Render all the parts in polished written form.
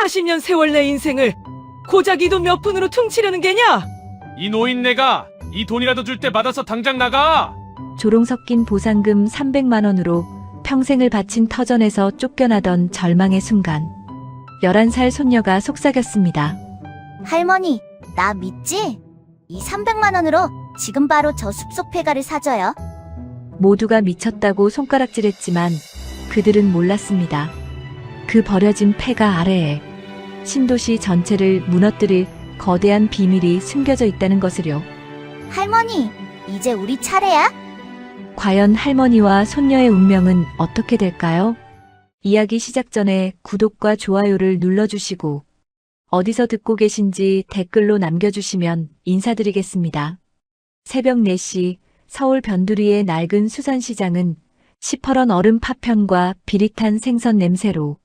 40년 세월 내 인생을 고작 이 돈 몇 푼으로 퉁치려는 게냐? 이 노인네가 이 돈이라도 줄 때 받아서 당장 나가! 조롱 섞인 보상금 300만 원으로 평생을 바친 터전에서 쫓겨나던 절망의 순간 11살 손녀가 속삭였습니다. 할머니, 나 믿지? 이 300만 원으로 지금 바로 저 숲속 폐가를 사줘요. 모두가 미쳤다고 손가락질했지만 그들은 몰랐습니다. 그 버려진 폐가 아래에 신도시 전체를 무너뜨릴 거대한 비밀이 숨겨져 있다는 것을요. 할머니, 이제 우리 차례야? 과연 할머니와 손녀의 운명은 어떻게 될까요? 이야기 시작 전에 구독과 좋아요를 눌러주시고 어디서 듣고 계신지 댓글로 남겨주시면 인사드리겠습니다. 새벽 4시 서울 변두리의 낡은 수산시장은 시퍼런 얼음 파편과 비릿한 생선 냄새로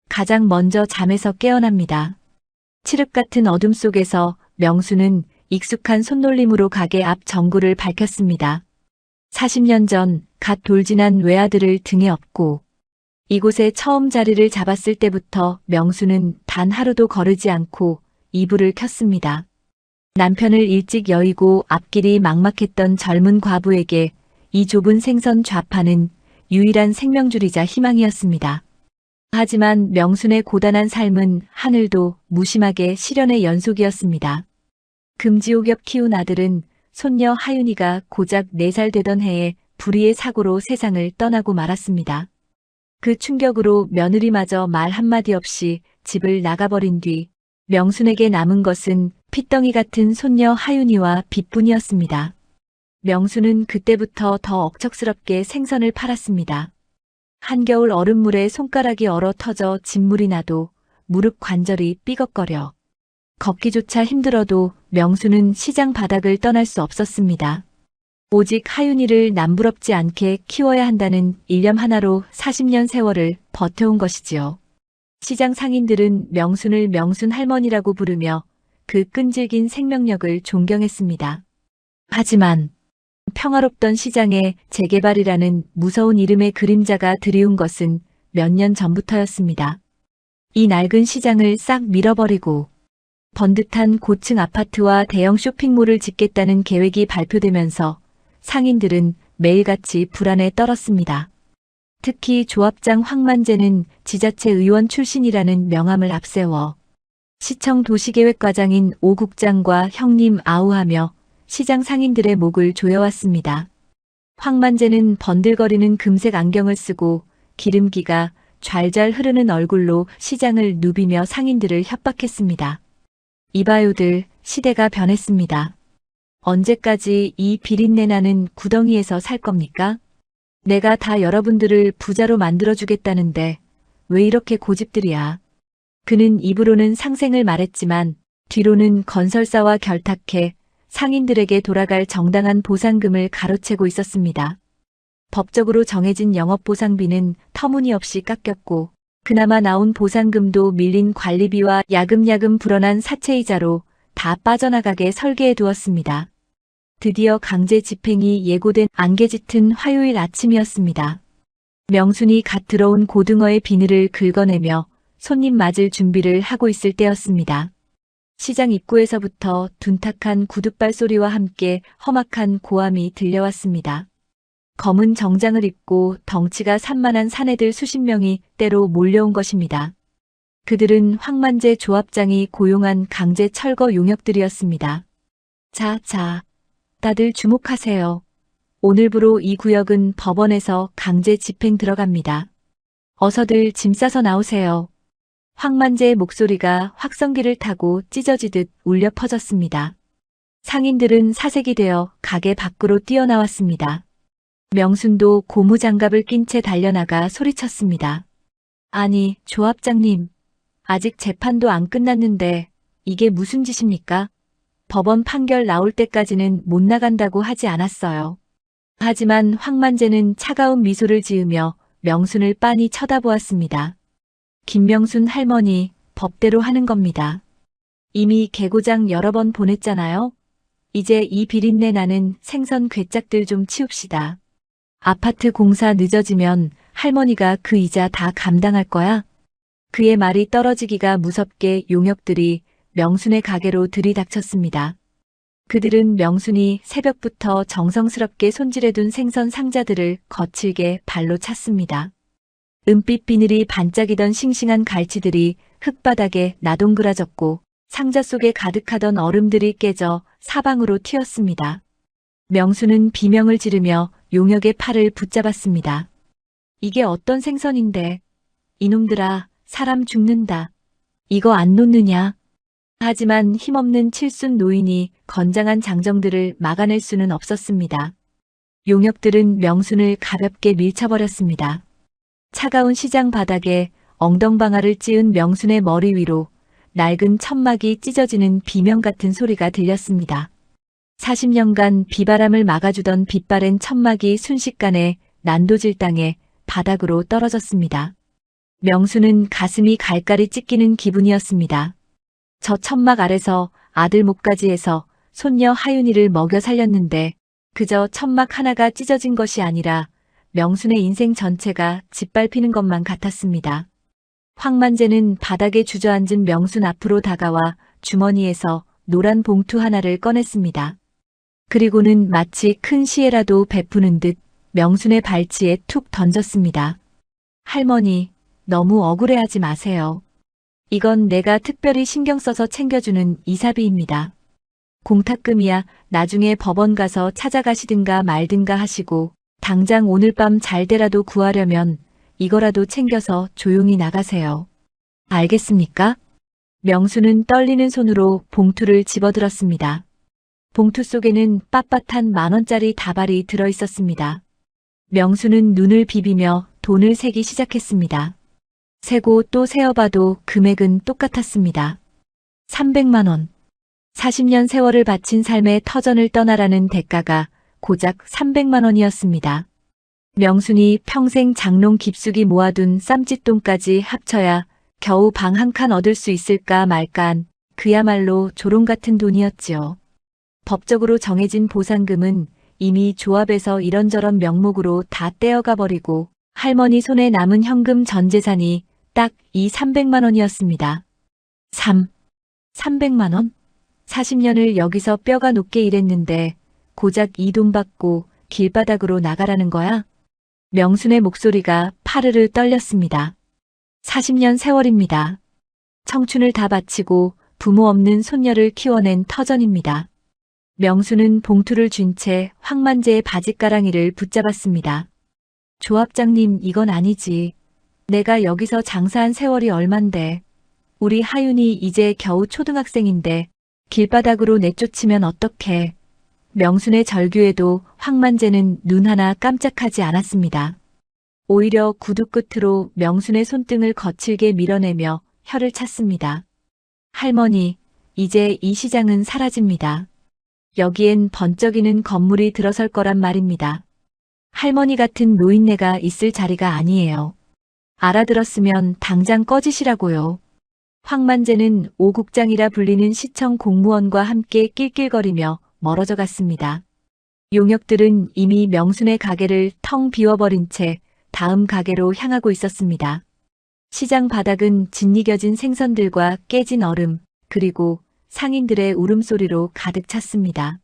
가장 먼저 잠에서 깨어납니다. 칠흑 같은 어둠 속에서 명수는 익숙한 손놀림으로 가게 앞 전구를 밝혔습니다. 40년 전 갓 돌진한 외아들을 등에 업고 이곳에 처음 자리를 잡았을 때부터 명수는 단 하루도 거르지 않고 이불을 켰습니다. 남편을 일찍 여의고 앞길이 막막했던 젊은 과부에게 이 좁은 생선 좌파는 유일한 생명줄이자 희망이었습니다. 하지만 명순의 고단한 삶은 하늘도 무심하게 시련의 연속이었습니다. 금지옥엽 키운 아들은 손녀 하윤이가 고작 4살 되던 해에 불의의 사고로 세상을 떠나고 말았습니다. 그 충격으로 며느리마저 말 한마디 없이 집을 나가버린 뒤 명순에게 남은 것은 핏덩이 같은 손녀 하윤이와 빚뿐이었습니다. 명순은 그때부터 더 억척스럽게 생선을 팔았습니다. 한겨울 얼음물에 손가락이 얼어 터져 진물이 나도 무릎 관절이 삐걱거려 걷기조차 힘들어도 명수는 시장 바닥을 떠날 수 없었습니다. 오직 하윤이를 남부럽지 않게 키워야 한다는 일념 하나로 40년 세월을 버텨온 것이지요. 시장 상인들은 명순을 명순 할머니라고 부르며 그 끈질긴 생명력을 존경했습니다. 하지만 평화롭던 시장에 재개발이라는 무서운 이름의 그림자가 드리운 것은 몇 년 전부터였습니다. 이 낡은 시장을 싹 밀어버리고 번듯한 고층 아파트와 대형 쇼핑몰을 짓겠다는 계획이 발표되면서 상인들은 매일같이 불안에 떨었습니다. 특히 조합장 황만재는 지자체 의원 출신이라는 명함을 앞세워 시청 도시계획과장인 오 국장과 형님 아우하며 시장 상인들의 목을 조여왔습니다. 황만재는 번들거리는 금색 안경을 쓰고 기름기가 좔좔 흐르는 얼굴로 시장을 누비며 상인들을 협박했습니다. 이봐요들, 시대가 변했습니다. 언제까지 이 비린내 나는 구덩이에서 살 겁니까? 내가 다 여러분들을 부자로 만들어주겠다는데 왜 이렇게 고집들이야? 그는 입으로는 상생을 말했지만 뒤로는 건설사와 결탁해 상인들에게 돌아갈 정당한 보상금을 가로채고 있었습니다. 법적으로 정해진 영업보상비는 터무니없이 깎였고 그나마 나온 보상금도 밀린 관리비와 야금야금 불어난 사채이자로 다 빠져나가게 설계해 두었습니다. 드디어 강제 집행이 예고된 안개 짙은 화요일 아침이었습니다. 명순이 갓 들어온 고등어의 비늘을 긁어내며 손님 맞을 준비를 하고 있을 때였습니다. 시장 입구에서부터 둔탁한 구둣발 소리와 함께 험악한 고함이 들려왔습니다. 검은 정장을 입고 덩치가 산만한 사내들 수십 명이 때로 몰려온 것입니다. 그들은 황만재 조합장이 고용한 강제 철거 용역들이었습니다. 자, 다들 주목하세요. 오늘부로 이 구역은 법원에서 강제 집행 들어갑니다. 어서들 짐 싸서 나오세요. 황만재의 목소리가 확성기를 타고 찢어지듯 울려 퍼졌습니다. 상인들은 사색이 되어 가게 밖으로 뛰어나왔습니다. 명순도 고무장갑을 낀 채 달려나가 소리쳤습니다. 아니, 조합장님. 아직 재판도 안 끝났는데 이게 무슨 짓입니까? 법원 판결 나올 때까지는 못 나간다고 하지 않았어요. 하지만 황만재는 차가운 미소를 지으며 명순을 빤히 쳐다보았습니다. 김명순 할머니, 법대로 하는 겁니다. 이미 개고장 여러 번 보냈잖아요. 이제 이 비린내 나는 생선 괴짝들 좀 치웁시다. 아파트 공사 늦어지면 할머니가 그 이자 다 감당할 거야? 그의 말이 떨어지기가 무섭게 용역들이 명순의 가게로 들이닥쳤습니다. 그들은 명순이 새벽부터 정성스럽게 손질해둔 생선 상자들을 거칠게 발로 찼습니다. 은빛 비늘이 반짝이던 싱싱한 갈치들이 흙바닥에 나동그라졌고 상자 속에 가득하던 얼음들이 깨져 사방으로 튀었습니다. 명순은 비명을 지르며 용역의 팔을 붙잡았습니다. 이게 어떤 생선인데? 이놈들아, 사람 죽는다. 이거 안 놓느냐? 하지만 힘없는 칠순 노인이 건장한 장정들을 막아낼 수는 없었습니다. 용역들은 명순을 가볍게 밀쳐버렸습니다. 차가운 시장 바닥에 엉덩방아를 찧은 명순의 머리 위로 낡은 천막이 찢어지는 비명 같은 소리가 들렸습니다. 40년간 비바람을 막아주던 빛바랜 천막이 순식간에 난도질당해 바닥으로 떨어졌습니다. 명순은 가슴이 갈갈이 찢기는 기분이었습니다. 저 천막 아래서 아들 목까지 해서 손녀 하윤이를 먹여 살렸는데 그저 천막 하나가 찢어진 것이 아니라 명순의 인생 전체가 짓밟히는 것만 같았습니다. 황만재는 바닥에 주저앉은 명순 앞으로 다가와 주머니에서 노란 봉투 하나를 꺼냈습니다. 그리고는 마치 큰 시혜라도 베푸는 듯 명순의 발치에 툭 던졌습니다. 할머니, 너무 억울해하지 마세요. 이건 내가 특별히 신경 써서 챙겨주는 이사비입니다. 공탁금이야 나중에 법원 가서 찾아가시든가 말든가 하시고 당장 오늘 밤 잘돼라도 구하려면 이거라도 챙겨서 조용히 나가세요. 알겠습니까? 명수는 떨리는 손으로 봉투를 집어들었습니다. 봉투 속에는 빳빳한 10,000원짜리 다발이 들어있었습니다. 명수는 눈을 비비며 돈을 세기 시작했습니다. 세고 또 세어봐도 금액은 똑같았습니다. 300만 원. 40년 세월을 바친 삶의 터전을 떠나라는 대가가 고작 300만 원이었습니다. 명순이 평생 장롱 깊숙이 모아둔 쌈짓돈까지 합쳐야 겨우 방 한 칸 얻을 수 있을까 말까한 그야말로 조롱 같은 돈이었지요. 법적으로 정해진 보상금은 이미 조합에서 이런저런 명목으로 다 떼어가 버리고 할머니 손에 남은 현금 전 재산이 딱 이 300만 원이었습니다. 300만 원? 40년을 여기서 뼈가 녹게 일했는데 고작 이 돈 받고 길바닥으로 나가라는 거야? 명순의 목소리가 파르르 떨렸습니다. 40년 세월입니다. 청춘을 다 바치고 부모 없는 손녀를 키워낸 터전입니다. 명순은 봉투를 쥔 채 황만재의 바짓가랑이를 붙잡았습니다. 조합장님, 이건 아니지. 내가 여기서 장사한 세월이 얼만데. 우리 하윤이 이제 겨우 초등학생인데 길바닥으로 내쫓으면 어떡해. 명순의 절규에도 황만재는 눈 하나 깜짝하지 않았습니다. 오히려 구두 끝으로 명순의 손등을 거칠게 밀어내며 혀를 찼습니다. 할머니, 이제 이 시장은 사라집니다. 여기엔 번쩍이는 건물이 들어설 거란 말입니다. 할머니 같은 노인네가 있을 자리가 아니에요. 알아들었으면 당장 꺼지시라고요. 황만재는 오국장이라 불리는 시청 공무원과 함께 낄낄거리며 멀어져 갔습니다. 용역들은 이미 명순의 가게를 텅 비워버린 채 다음 가게로 향하고 있었습니다. 시장 바닥은 짓이겨진 생선들과 깨진 얼음, 그리고 상인들의 울음소리로 가득 찼습니다.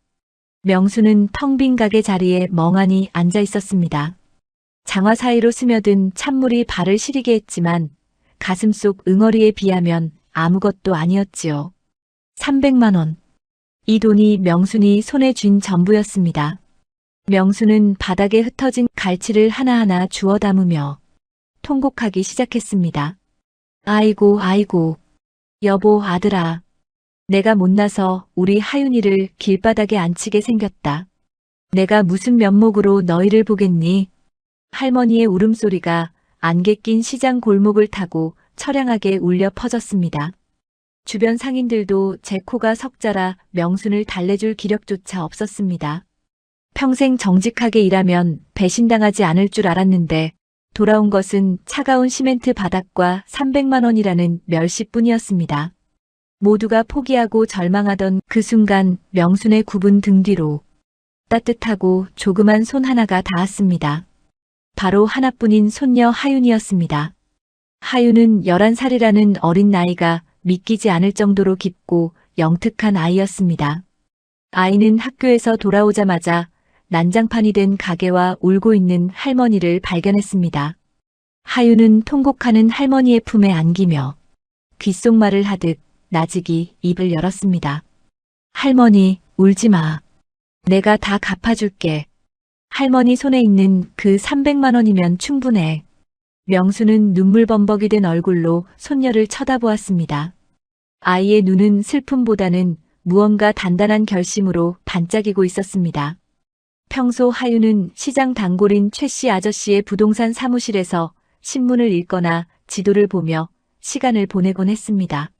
명순은 텅 빈 가게 자리에 멍하니 앉아 있었습니다. 장화 사이로 스며든 찬물이 발을 시리게 했지만 가슴 속 응어리에 비하면 아무것도 아니었지요. 300만 원. 이 돈이 명순이 손에 쥔 전부였습니다. 명순은 바닥에 흩어진 갈치를 하나하나 주워 담으며 통곡하기 시작했습니다. 아이고, 아이고. 여보, 아들아. 내가 못나서 우리 하윤이를 길바닥에 앉히게 생겼다. 내가 무슨 면목으로 너희를 보겠니? 할머니의 울음소리가 안개 낀 시장 골목을 타고 처량하게 울려 퍼졌습니다. 주변 상인들도 제 코가 석자라 명순을 달래줄 기력조차 없었습니다. 평생 정직하게 일하면 배신당하지 않을 줄 알았는데 돌아온 것은 차가운 시멘트 바닥과 300만 원이라는 멸시뿐이었습니다. 모두가 포기하고 절망하던 그 순간 명순의 굽은 등 뒤로 따뜻하고 조그만 손 하나가 닿았습니다. 바로 하나뿐인 손녀 하윤이었습니다. 하윤은 11살이라는 어린 나이가 믿기지 않을 정도로 깊고 영특한 아이였습니다. 아이는 학교에서 돌아오자마자 난장판이 된 가게와 울고 있는 할머니를 발견했습니다. 하윤은 통곡하는 할머니의 품에 안기며 귓속말을 하듯 나직이 입을 열었습니다. 할머니, 울지 마. 내가 다 갚아줄게. 할머니 손에 있는 그 300만 원이면 충분해. 명수는 눈물 범벅이 된 얼굴로 손녀를 쳐다보았습니다. 아이의 눈은 슬픔보다는 무언가 단단한 결심으로 반짝이고 있었습니다. 평소 하윤은 시장 단골인 최 씨 아저씨의 부동산 사무실에서 신문을 읽거나 지도를 보며 시간을 보내곤 했습니다.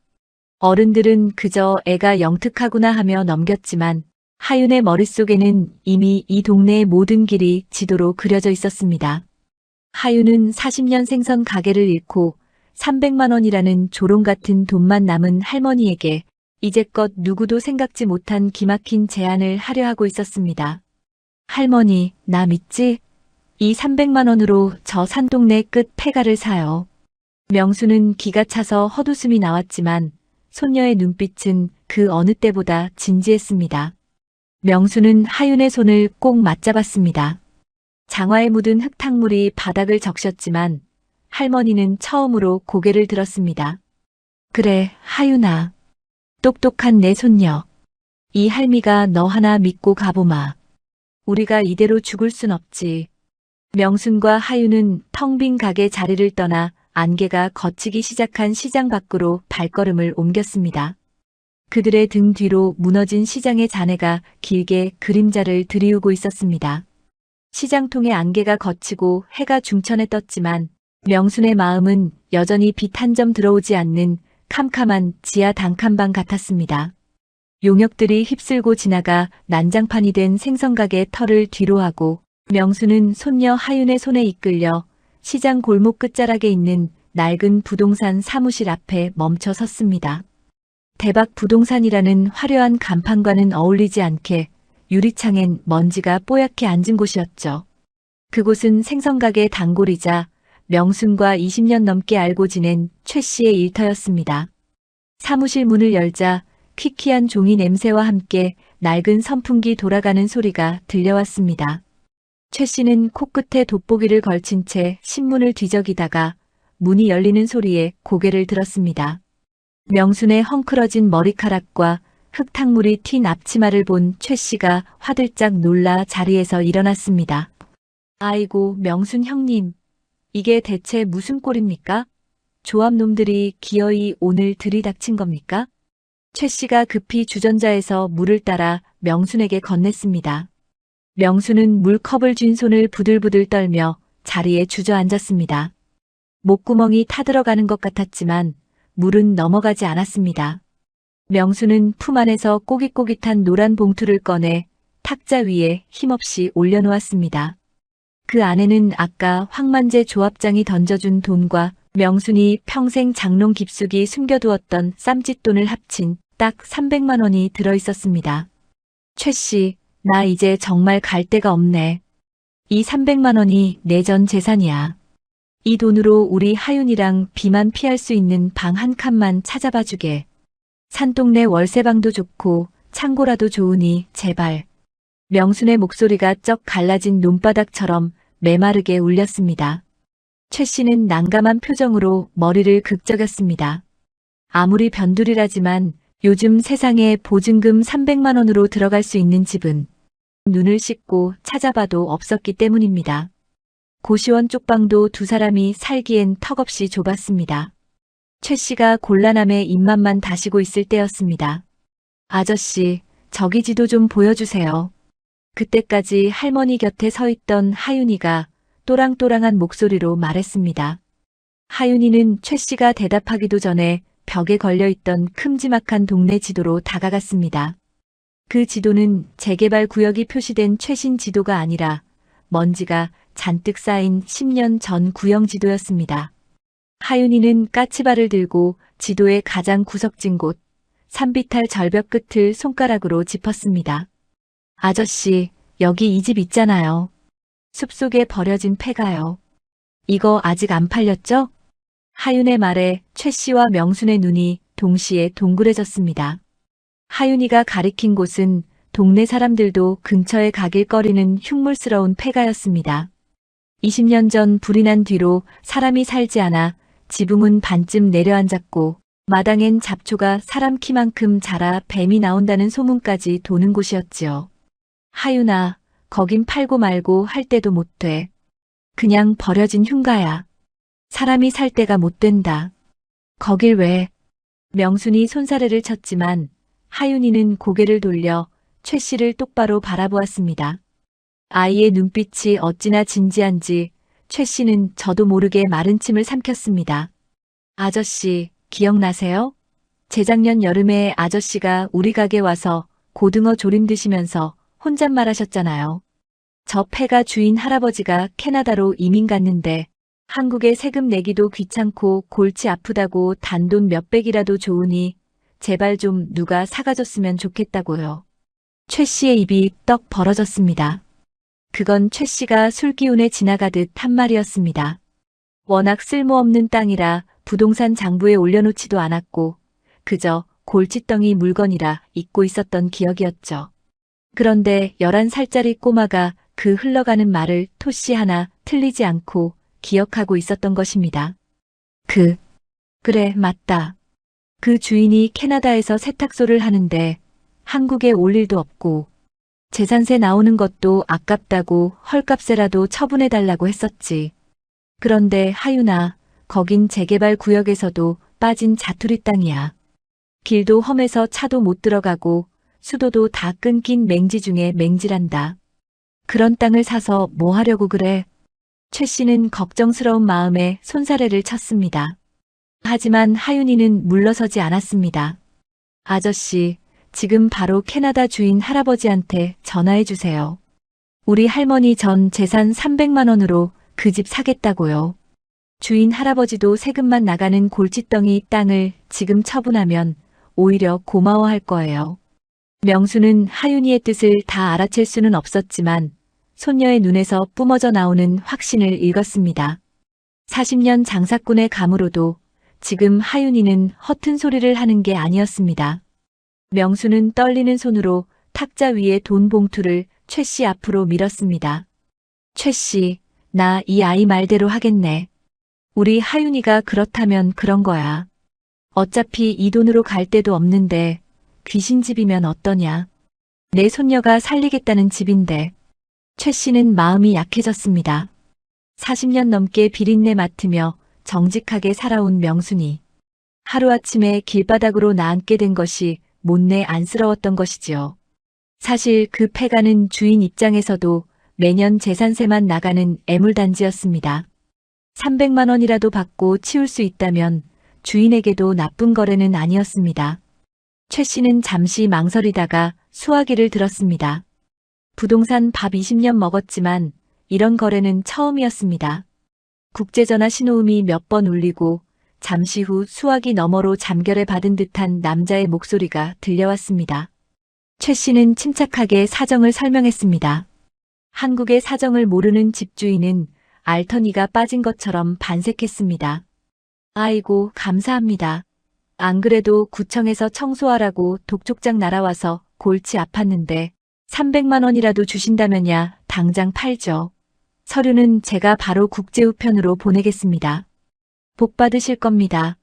어른들은 그저 애가 영특하구나 하며 넘겼지만 하윤의 머릿속에는 이미 이 동네의 모든 길이 지도로 그려져 있었습니다. 하윤은 40년 생선 가게를 잃고 300만 원이라는 조롱 같은 돈만 남은 할머니에게 이제껏 누구도 생각지 못한 기막힌 제안을 하려 하고 있었습니다. 할머니, 나 믿지? 이 300만 원으로 저 산동네 끝 폐가를 사요. 명수는 기가 차서 헛웃음이 나왔지만 손녀의 눈빛은 그 어느 때보다 진지했습니다. 명수는 하윤의 손을 꼭 맞잡았습니다. 장화에 묻은 흙탕물이 바닥을 적셨지만 할머니는 처음으로 고개를 들었습니다. 그래, 하윤아. 똑똑한 내 손녀. 이 할미가 너 하나 믿고 가보마. 우리가 이대로 죽을 순 없지. 명순과 하윤은 텅 빈 가게 자리를 떠나 안개가 걷히기 시작한 시장 밖으로 발걸음을 옮겼습니다. 그들의 등 뒤로 무너진 시장의 잔해가 길게 그림자를 드리우고 있었습니다. 시장통의 안개가 걷히고 해가 중천에 떴지만 명순의 마음은 여전히 빛 한 점 들어오지 않는 캄캄한 지하 단칸방 같았습니다. 용역들이 휩쓸고 지나가 난장판이 된 생선가게 털을 뒤로하고 명수는 손녀 하윤의 손에 이끌려 시장 골목 끝자락에 있는 낡은 부동산 사무실 앞에 멈춰 섰습니다. 대박 부동산이라는 화려한 간판과는 어울리지 않게 유리창엔 먼지가 뽀얗게 앉은 곳이었죠. 그곳은 생선가게 단골이자 명순과 20년 넘게 알고 지낸 최 씨의 일터였습니다. 사무실 문을 열자 퀴퀴한 종이 냄새와 함께 낡은 선풍기 돌아가는 소리가 들려왔습니다. 최 씨는 코끝에 돋보기를 걸친 채 신문을 뒤적이다가 문이 열리는 소리에 고개를 들었습니다. 명순의 헝클어진 머리카락과 흙탕물이 튄 앞치마를 본 최 씨가 화들짝 놀라 자리에서 일어났습니다. 아이고, 명순 형님. 이게 대체 무슨 꼴입니까? 조합놈들이 기어이 오늘 들이닥친 겁니까? 최 씨가 급히 주전자에서 물을 따라 명순에게 건넸습니다. 명순은 물컵을 쥔 손을 부들부들 떨며 자리에 주저앉았습니다. 목구멍이 타들어가는 것 같았지만 물은 넘어가지 않았습니다. 명순은 품 안에서 꼬깃꼬깃한 노란 봉투를 꺼내 탁자 위에 힘없이 올려놓았습니다. 그 안에는 아까 황만재 조합장이 던져준 돈과 명순이 평생 장롱 깊숙이 숨겨두었던 쌈짓돈을 합친 딱 300만 원이 들어있었습니다. 최 씨, 나 이제 정말 갈 데가 없네. 이 300만 원이 내 전 재산이야. 이 돈으로 우리 하윤이랑 비만 피할 수 있는 방 한 칸만 찾아봐 주게. 산동네 월세방도 좋고 창고라도 좋으니 제발. 명순의 목소리가 쩍 갈라진 논바닥처럼 메마르게 울렸습니다. 최 씨는 난감한 표정으로 머리를 극적였습니다. 아무리 변두리라지만 요즘 세상에 보증금 300만 원으로 들어갈 수 있는 집은 눈을 씻고 찾아봐도 없었기 때문입니다. 고시원 쪽방도 두 사람이 살기엔 턱없이 좁았습니다. 최 씨가 곤란함에 입맛만 다시고 있을 때였습니다. 아저씨, 저기 지도 좀 보여주세요. 그때까지 할머니 곁에 서 있던 하윤이가 또랑또랑한 목소리로 말했습니다. 하윤이는 최 씨가 대답하기도 전에 벽에 걸려있던 큼지막한 동네 지도로 다가갔습니다. 그 지도는 재개발 구역이 표시된 최신 지도가 아니라 먼지가 잔뜩 쌓인 10년 전 구형 지도였습니다. 하윤이는 까치발을 들고 지도의 가장 구석진 곳, 산비탈 절벽 끝을 손가락으로 짚었습니다. 아저씨, 여기 이 집 있잖아요. 숲속에 버려진 폐가요. 이거 아직 안 팔렸죠? 하윤의 말에 최 씨와 명순의 눈이 동시에 동그래졌습니다. 하윤이가 가리킨 곳은 동네 사람들도 근처에 가길 꺼리는 흉물스러운 폐가였습니다. 20년 전 불이 난 뒤로 사람이 살지 않아 지붕은 반쯤 내려앉았고 마당엔 잡초가 사람 키만큼 자라 뱀이 나온다는 소문까지 도는 곳이었지요. 하윤아, 거긴 팔고 말고 할 때도 못 돼. 그냥 버려진 흉가야. 사람이 살 때가 못 된다. 거길 왜? 명순이 손사래를 쳤지만 하윤이는 고개를 돌려 최 씨를 똑바로 바라보았습니다. 아이의 눈빛이 어찌나 진지한지 최 씨는 저도 모르게 마른 침을 삼켰습니다. 아저씨, 기억나세요? 재작년 여름에 아저씨가 우리 가게 와서 고등어 조림 드시면서 혼잣말 하셨잖아요. 저 폐가 주인 할아버지가 캐나다로 이민 갔는데 한국에 세금 내기도 귀찮고 골치 아프다고 단돈 몇백이라도 좋으니 제발 좀 누가 사가줬으면 좋겠다고요. 최 씨의 입이 떡 벌어졌습니다. 그건 최 씨가 술 기운에 지나가듯 한 말이었습니다. 워낙 쓸모없는 땅이라 부동산 장부에 올려놓지도 않았고 그저 골칫덩이 물건이라 잊고 있었던 기억이었죠. 그런데 11살짜리 꼬마가 그 흘러가는 말을 토씨 하나 틀리지 않고 기억하고 있었던 것입니다. 그래, 맞다. 그 주인이 캐나다에서 세탁소를 하는데 한국에 올 일도 없고 재산세 나오는 것도 아깝다고 헐값에라도 처분해달라고 했었지. 그런데 하윤아, 거긴 재개발 구역에서도 빠진 자투리 땅이야. 길도 험해서 차도 못 들어가고 수도도 다 끊긴 맹지 중에 맹지란다. 그런 땅을 사서 뭐 하려고 그래? 최 씨는 걱정스러운 마음에 손사래를 쳤습니다. 하지만 하윤이는 물러서지 않았습니다. 아저씨, 지금 바로 캐나다 주인 할아버지한테 전화해 주세요. 우리 할머니 전 재산 300만 원으로 그 집 사겠다고요. 주인 할아버지도 세금만 나가는 골칫덩이 땅을 지금 처분하면 오히려 고마워할 거예요. 명수는 하윤이의 뜻을 다 알아챌 수는 없었지만 손녀의 눈에서 뿜어져 나오는 확신을 읽었습니다. 40년 장사꾼의 감으로도 지금 하윤이는 허튼 소리를 하는 게 아니었습니다. 명수는 떨리는 손으로 탁자 위에 돈 봉투를 최 씨 앞으로 밀었습니다. 최 씨, 나 이 아이 말대로 하겠네. 우리 하윤이가 그렇다면 그런 거야. 어차피 이 돈으로 갈 데도 없는데 귀신집이면 어떠냐. 내 손녀가 살리겠다는 집인데. 최 씨는 마음이 약해졌습니다. 40년 넘게 비린내 맡으며 정직하게 살아온 명순이 하루아침에 길바닥으로 나앉게 된 것이 못내 안쓰러웠던 것이지요. 사실 그 폐가는 주인 입장에서도 매년 재산세만 나가는 애물단지였습니다. 300만 원이라도 받고 치울 수 있다면 주인에게도 나쁜 거래는 아니었습니다. 최 씨는 잠시 망설이다가 수화기를 들었습니다. 부동산 밥 20년 먹었지만 이런 거래는 처음이었습니다. 국제전화 신호음이 몇 번 울리고 잠시 후 수화기 너머로 잠결에 받은 듯한 남자의 목소리가 들려왔습니다. 최 씨는 침착하게 사정을 설명했습니다. 한국의 사정을 모르는 집주인은 알터니가 빠진 것처럼 반색했습니다. 아이고, 감사합니다. 안 그래도 구청에서 청소하라고 독촉장 날아와서 골치 아팠는데 300만 원이라도 주신다면야 당장 팔죠. 서류는 제가 바로 국제우편으로 보내겠습니다. 복 받으실 겁니다.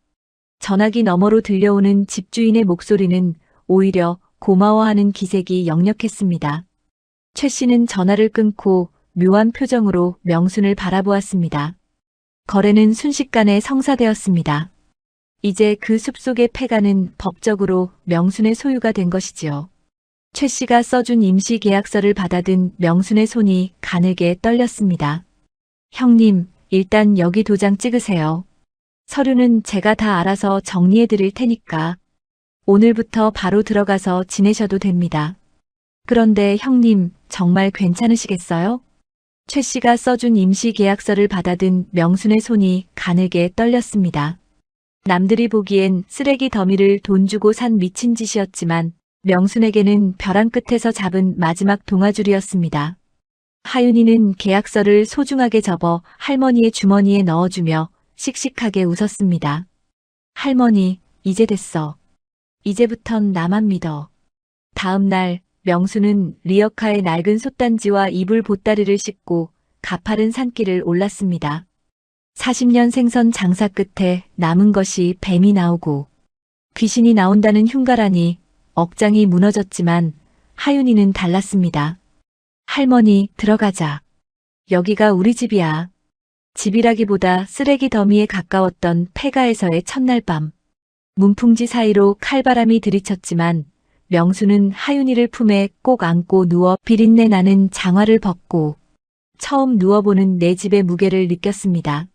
전화기 너머로 들려오는 집주인의 목소리는 오히려 고마워하는 기색이 역력했습니다. 최 씨는 전화를 끊고 묘한 표정으로 명순을 바라보았습니다. 거래는 순식간에 성사되었습니다. 이제 그 숲속의 폐가는 법적으로 명순의 소유가 된 것이지요. 최 씨가 써준 임시계약서를 받아든 명순의 손이 가늘게 떨렸습니다. 형님, 일단 여기 도장 찍으세요. 서류는 제가 다 알아서 정리해 드릴 테니까 오늘부터 바로 들어가서 지내셔도 됩니다. 그런데 형님, 정말 괜찮으시겠어요? 최 씨가 써준 임시계약서를 받아든 명순의 손이 가늘게 떨렸습니다. 남들이 보기엔 쓰레기 더미를 돈 주고 산 미친 짓이었지만 명순에게는 벼랑 끝에서 잡은 마지막 동아줄이었습니다. 하윤이는 계약서를 소중하게 접어 할머니의 주머니에 넣어주며 씩씩하게 웃었습니다. 할머니, 이제 됐어. 이제부턴 나만 믿어. 다음 날 명수는 리어카의 낡은 솥단지와 이불 보따리를 싣고 가파른 산길을 올랐습니다. 40년 생선 장사 끝에 남은 것이 뱀이 나오고 귀신이 나온다는 흉가라니 억장이 무너졌지만 하윤이는 달랐습니다. 할머니, 들어가자. 여기가 우리 집이야. 집이라기보다 쓰레기 더미에 가까웠던 폐가에서의 첫날 밤. 문풍지 사이로 칼바람이 들이쳤지만 명수는 하윤이를 품에 꼭 안고 누워 비린내 나는 장화를 벗고 처음 누워보는 내 집의 무게를 느꼈습니다.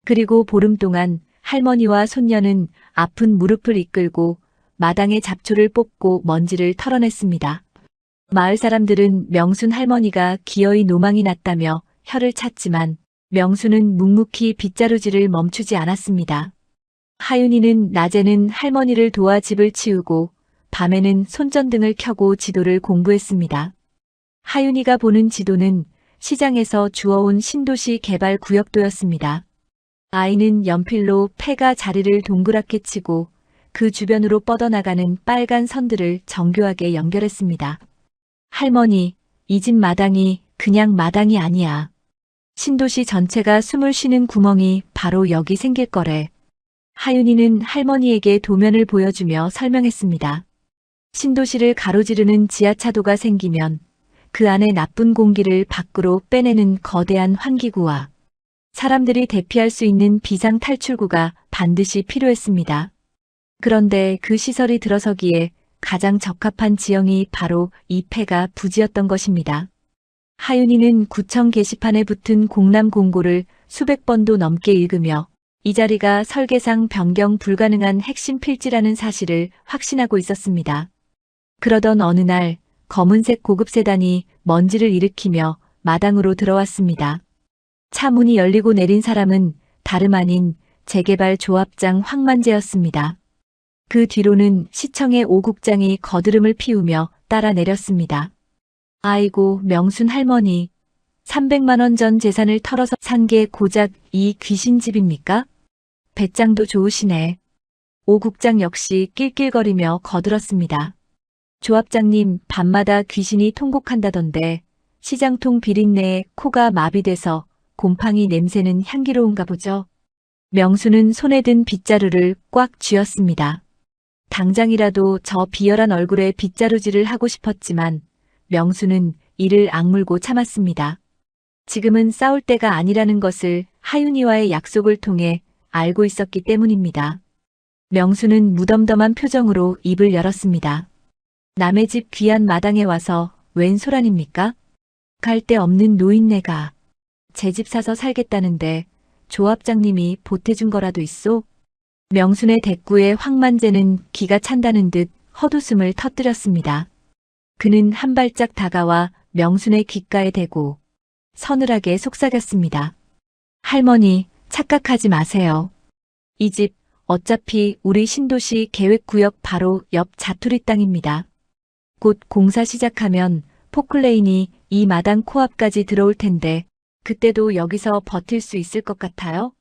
그리고 보름 동안 할머니와 손녀는 아픈 무릎을 이끌고 마당에 잡초를 뽑고 먼지를 털어냈습니다. 마을 사람들은 명순 할머니가 기어이 노망이 났다며 혀를 찼지만 명수는 묵묵히 빗자루질을 멈추지 않았습니다. 하윤이는 낮에는 할머니를 도와 집을 치우고 밤에는 손전등을 켜고 지도를 공부했습니다. 하윤이가 보는 지도는 시장에서 주워온 신도시 개발 구역도였습니다. 아이는 연필로 폐가 자리를 동그랗게 치고 그 주변으로 뻗어나가는 빨간 선들을 정교하게 연결했습니다. 할머니, 이 집 마당이 그냥 마당이 아니야. 신도시 전체가 숨을 쉬는 구멍이 바로 여기 생길 거래. 하윤이는 할머니에게 도면을 보여주며 설명했습니다. 신도시를 가로지르는 지하차도가 생기면 그 안에 나쁜 공기를 밖으로 빼내는 거대한 환기구와 사람들이 대피할 수 있는 비상 탈출구가 반드시 필요했습니다. 그런데 그 시설이 들어서기에 가장 적합한 지형이 바로 이 폐가 부지였던 것입니다. 하윤이는 구청 게시판에 붙은 공람 공고를 수백 번도 넘게 읽으며 이 자리가 설계상 변경 불가능한 핵심 필지라는 사실을 확신하고 있었습니다. 그러던 어느 날 검은색 고급 세단이 먼지를 일으키며 마당으로 들어왔습니다. 차 문이 열리고 내린 사람은 다름 아닌 재개발 조합장 황만재였습니다. 그 뒤로는 시청의 오 국장이 거드름을 피우며 따라 내렸습니다. 아이고, 명순 할머니. 300만 원 전 재산을 털어서 산 게 고작 이 귀신집입니까? 배짱도 좋으시네. 오 국장 역시 낄낄거리며 거들었습니다. 조합장님, 밤마다 귀신이 통곡한다던데 시장통 비린내에 코가 마비돼서 곰팡이 냄새는 향기로운가 보죠. 명수는 손에 든 빗자루를 꽉 쥐었습니다. 당장이라도 저 비열한 얼굴에 빗자루질을 하고 싶었지만 명수는 이를 악물고 참았습니다. 지금은 싸울 때가 아니라는 것을 하윤이와의 약속을 통해 알고 있었기 때문입니다. 명수는 무덤덤한 표정으로 입을 열었습니다. 남의 집 귀한 마당에 와서 웬 소란입니까? 갈 데 없는 노인네가 제 집 사서 살겠다는데 조합장님이 보태준 거라도 있소? 명순의 대꾸에 황만재는 기가 찬다는 듯 헛웃음을 터뜨렸습니다. 그는 한 발짝 다가와 명순의 귓가에 대고 서늘하게 속삭였습니다. 할머니, 착각하지 마세요. 이 집 어차피 우리 신도시 계획구역 바로 옆 자투리 땅입니다. 곧 공사 시작하면 포클레인이 이 마당 코앞까지 들어올 텐데 그때도 여기서 버틸 수 있을 것 같아요?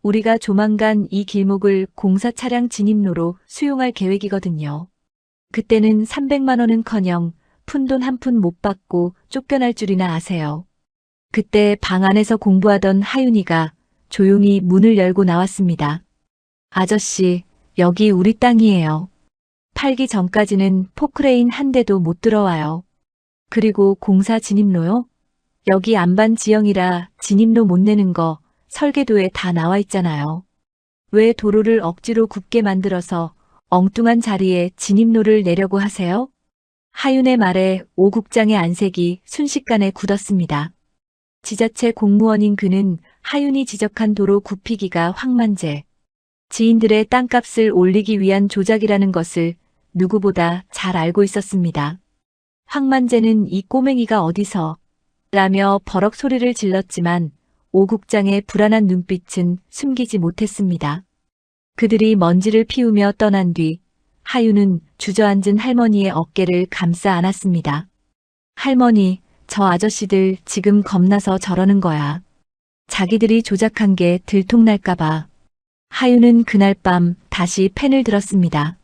우리가 조만간 이 길목을 공사 차량 진입로로 수용할 계획이거든요. 그때는 300만 원은커녕 푼돈 한 푼 못 받고 쫓겨날 줄이나 아세요. 그때 방 안에서 공부하던 하윤이가 조용히 문을 열고 나왔습니다. 아저씨, 여기 우리 땅이에요. 팔기 전까지는 포크레인 한 대도 못 들어와요. 그리고 공사 진입로요? 여기 안반 지형이라 진입로 못 내는 거 설계도에 다 나와 있잖아요. 왜 도로를 억지로 굽게 만들어서 엉뚱한 자리에 진입로를 내려고 하세요? 하윤의 말에 오 국장의 안색이 순식간에 굳었습니다. 지자체 공무원인 그는 하윤이 지적한 도로 굽히기가 황만재, 지인들의 땅값을 올리기 위한 조작이라는 것을 누구보다 잘 알고 있었습니다. 황만재는 이 꼬맹이가 어디서 라며 버럭 소리를 질렀지만 오 국장의 불안한 눈빛은 숨기지 못했습니다. 그들이 먼지를 피우며 떠난 뒤 하윤은 주저앉은 할머니의 어깨를 감싸 안았습니다. 할머니, 저 아저씨들 지금 겁나서 저러는 거야. 자기들이 조작한 게 들통날까봐. 하윤은 그날 밤 다시 펜을 들었습니다.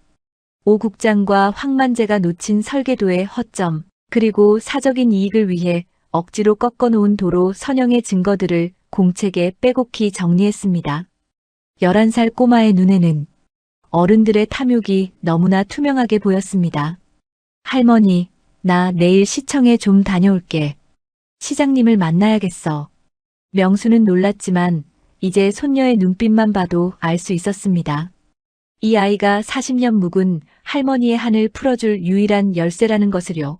오 국장과 황만재가 놓친 설계도의 허점, 그리고 사적인 이익을 위해 억지로 꺾어놓은 도로 선형의 증거들을 공책에 빼곡히 정리했습니다. 11살 꼬마의 눈에는 어른들의 탐욕이 너무나 투명하게 보였습니다. 할머니, 나 내일 시청에 좀 다녀올게. 시장님을 만나야겠어. 명수는 놀랐지만 이제 손녀의 눈빛만 봐도 알 수 있었습니다. 이 아이가 40년 묵은 할머니의 한을 풀어줄 유일한 열쇠라는 것을요.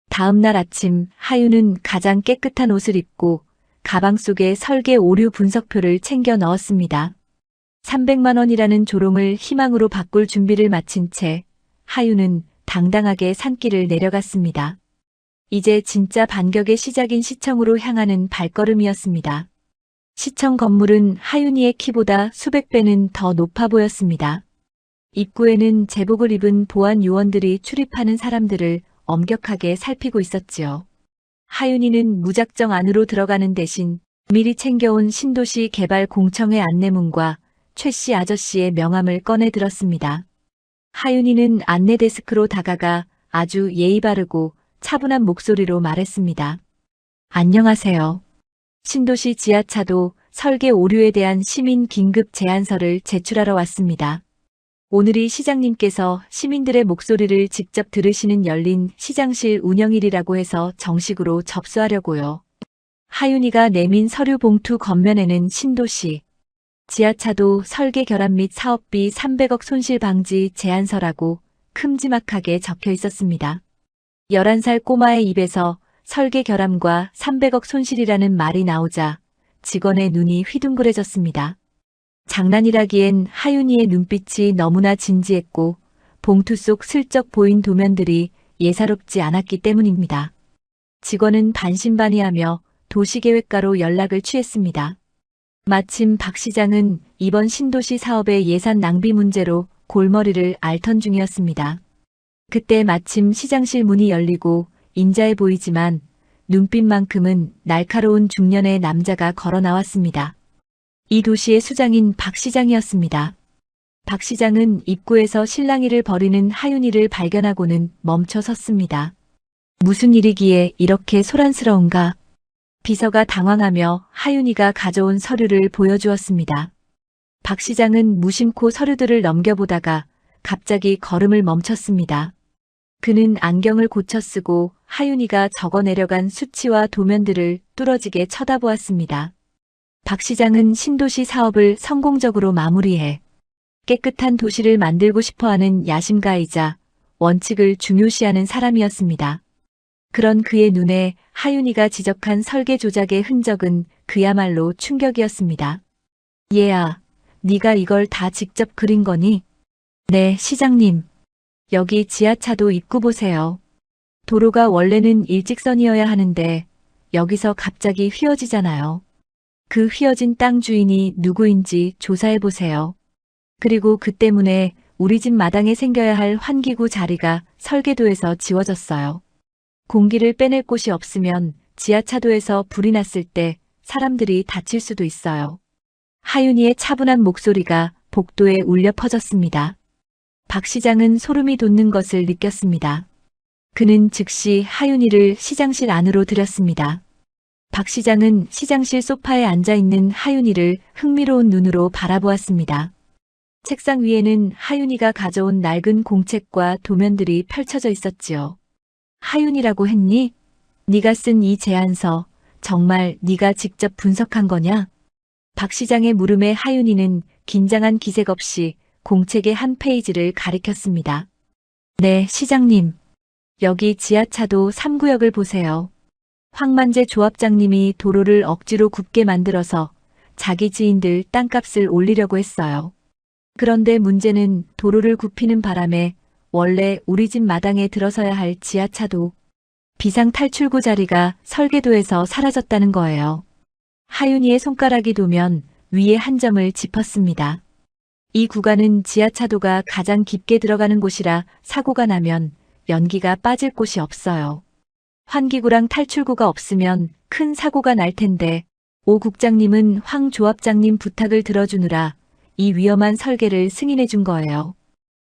다음 날 아침 하윤은 가장 깨끗한 옷을 입고 가방 속에 설계 오류 분석표를 챙겨 넣었습니다. 300만 원이라는 조롱을 희망으로 바꿀 준비를 마친 채 하윤은 당당하게 산길을 내려갔습니다. 이제 진짜 반격의 시작인 시청으로 향하는 발걸음이었습니다. 시청 건물은 하윤이의 키보다 수백 배는 더 높아 보였습니다. 입구에는 제복을 입은 보안 요원들이 출입하는 사람들을 엄격하게 살피고 있었지요. 하윤이는 무작정 안으로 들어가는 대신 미리 챙겨온 신도시 개발 공청회 안내문과 최 씨 아저씨의 명함을 꺼내 들었습니다. 하윤이는 안내 데스크로 다가가 아주 예의 바르고 차분한 목소리로 말했습니다. 안녕하세요. 신도시 지하차도 설계 오류에 대한 시민 긴급 제안서를 제출하러 왔습니다. 오늘이 시장님께서 시민들의 목소리를 직접 들으시는 열린 시장실 운영일이라고 해서 정식으로 접수하려고요. 하윤이가 내민 서류 봉투 겉면에는 신도시 지하차도 설계 결함 및 사업비 300억 손실 방지 제안서라고 큼지막하게 적혀 있었습니다. 11살 꼬마의 입에서 설계 결함과 300억 손실이라는 말이 나오자 직원의 눈이 휘둥그레졌습니다. 장난이라기엔 하윤이의 눈빛이 너무나 진지했고 봉투 속 슬쩍 보인 도면들이 예사롭지 않았기 때문입니다. 직원은 반신반의하며 도시계획과로 연락을 취했습니다. 마침 박 시장은 이번 신도시 사업의 예산 낭비 문제로 골머리를 앓던 중이었습니다. 그때 마침 시장실 문이 열리고 인자해 보이지만 눈빛만큼은 날카로운 중년의 남자가 걸어 나왔습니다. 이 도시의 수장인 박 시장이었습니다. 박 시장은 입구에서 실랑이를 벌이는 하윤이를 발견하고는 멈춰 섰습니다. 무슨 일이기에 이렇게 소란스러운가? 비서가 당황하며 하윤이가 가져온 서류를 보여주었습니다. 박 시장은 무심코 서류들을 넘겨보다가 갑자기 걸음을 멈췄습니다. 그는 안경을 고쳐 쓰고 하윤이가 적어 내려간 수치와 도면들을 뚫어지게 쳐다보았습니다. 박 시장은 신도시 사업을 성공적으로 마무리해 깨끗한 도시를 만들고 싶어하는 야심가이자 원칙을 중요시하는 사람이었습니다. 그런 그의 눈에 하윤이가 지적한 설계 조작의 흔적은 그야말로 충격이었습니다. 얘야, 네가 이걸 다 직접 그린 거니? 네, 시장님. 여기 지하차도 입구 보세요. 도로가 원래는 일직선이어야 하는데 여기서 갑자기 휘어지잖아요. 그 휘어진 땅 주인이 누구인지 조사해보세요. 그리고 그 때문에 우리 집 마당에 생겨야 할 환기구 자리가 설계도에서 지워졌어요. 공기를 빼낼 곳이 없으면 지하차도에서 불이 났을 때 사람들이 다칠 수도 있어요. 하윤이의 차분한 목소리가 복도에 울려 퍼졌습니다. 박 시장은 소름이 돋는 것을 느꼈습니다. 그는 즉시 하윤이를 시장실 안으로 들였습니다. 박 시장은 시장실 소파에 앉아있는 하윤이를 흥미로운 눈으로 바라보았습니다. 책상 위에는 하윤이가 가져온 낡은 공책과 도면들이 펼쳐져 있었지요. 하윤이라고 했니? 네가 쓴 이 제안서 정말 네가 직접 분석한 거냐? 박 시장의 물음에 하윤이는 긴장한 기색 없이 공책의 한 페이지를 가리켰습니다. 네, 시장님. 여기 지하차도 3구역을 보세요. 황만재 조합장님이 도로를 억지로 굽게 만들어서 자기 지인들 땅값을 올리려고 했어요. 그런데 문제는 도로를 굽히는 바람에 원래 우리 집 마당에 들어서야 할 지하차도 비상 탈출구 자리가 설계도에서 사라졌다는 거예요. 하윤이의 손가락이 도면 위에 한 점을 짚었습니다. 이 구간은 지하차도가 가장 깊게 들어가는 곳이라 사고가 나면 연기가 빠질 곳이 없어요. 환기구랑 탈출구가 없으면 큰 사고가 날 텐데 오 국장님은 황 조합장님 부탁을 들어주느라 이 위험한 설계를 승인해 준 거예요.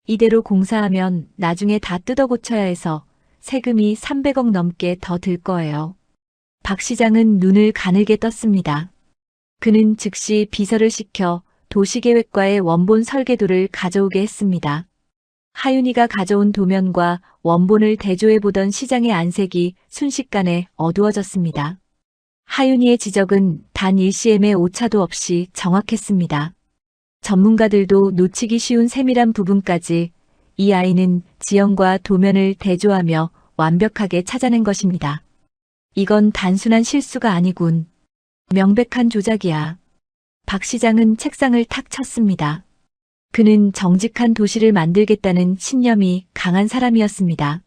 이대로 공사하면 나중에 다 뜯어 고쳐야 해서 세금이 300억 넘게 더 들 거예요. 박 시장은 눈을 가늘게 떴습니다. 그는 즉시 비서를 시켜 도시계획과의 원본 설계도를 가져오게 했습니다. 하윤이가 가져온 도면과 원본을 대조해보던 시장의 안색이 순식간에 어두워졌습니다. 하윤이의 지적은 단 1cm의 오차도 없이 정확했습니다. 전문가들도 놓치기 쉬운 세밀한 부분까지 이 아이는 지형과 도면을 대조하며 완벽하게 찾아낸 것입니다. 이건 단순한 실수가 아니군. 명백한 조작이야. 박 시장은 책상을 탁 쳤습니다. 그는 정직한 도시를 만들겠다는 신념이 강한 사람이었습니다.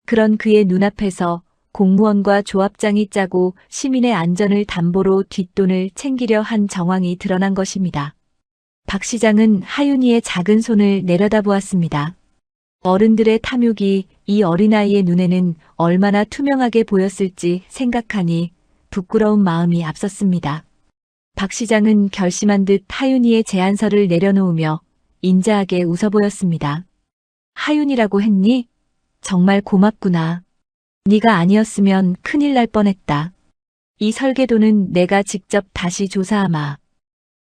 그런 그의 눈앞에서 공무원과 조합장이 짜고 시민의 안전을 담보로 뒷돈을 챙기려 한 정황이 드러난 것입니다. 박 시장은 하윤이의 작은 손을 내려다보았습니다. 어른들의 탐욕이 이 어린아이의 눈에는 얼마나 투명하게 보였을지 생각하니 부끄러운 마음이 앞섰습니다. 박 시장은 결심한 듯 하윤이의 제안서를 내려놓으며 인자하게 웃어 보였습니다. 하윤이라고 했니? 정말 고맙구나. 네가 아니었으면 큰일 날 뻔했다. 이 설계도는 내가 직접 다시 조사하마.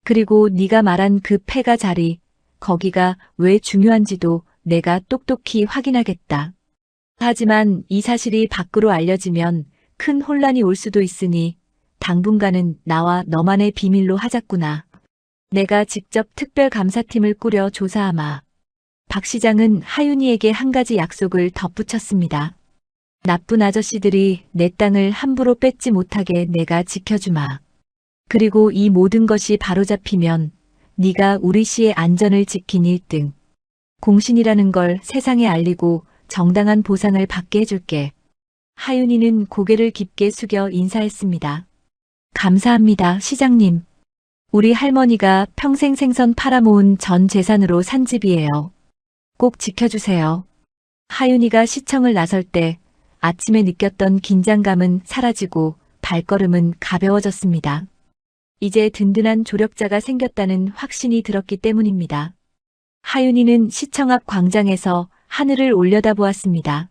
그리고 네가 말한 그 폐가 자리, 거기가 왜 중요한지도 내가 똑똑히 확인하겠다. 하지만 이 사실이 밖으로 알려지면 큰 혼란이 올 수도 있으니 당분간은 나와 너만의 비밀로 하자꾸나. 내가 직접 특별감사팀을 꾸려 조사하마. 박 시장은 하윤이에게 한 가지 약속을 덧붙였습니다. 나쁜 아저씨들이 내 땅을 함부로 뺏지 못하게 내가 지켜주마. 그리고 이 모든 것이 바로잡히면 네가 우리 시의 안전을 지킨 1등. 공신이라는 걸 세상에 알리고 정당한 보상을 받게 해줄게. 하윤이는 고개를 깊게 숙여 인사했습니다. 감사합니다, 시장님. 우리 할머니가 평생 생선 팔아모은 전 재산으로 산 집이에요. 꼭 지켜주세요. 하윤이가 시청을 나설 때 아침에 느꼈던 긴장감은 사라지고 발걸음은 가벼워졌습니다. 이제 든든한 조력자가 생겼다는 확신이 들었기 때문입니다. 하윤이는 시청 앞 광장에서 하늘을 올려다보았습니다.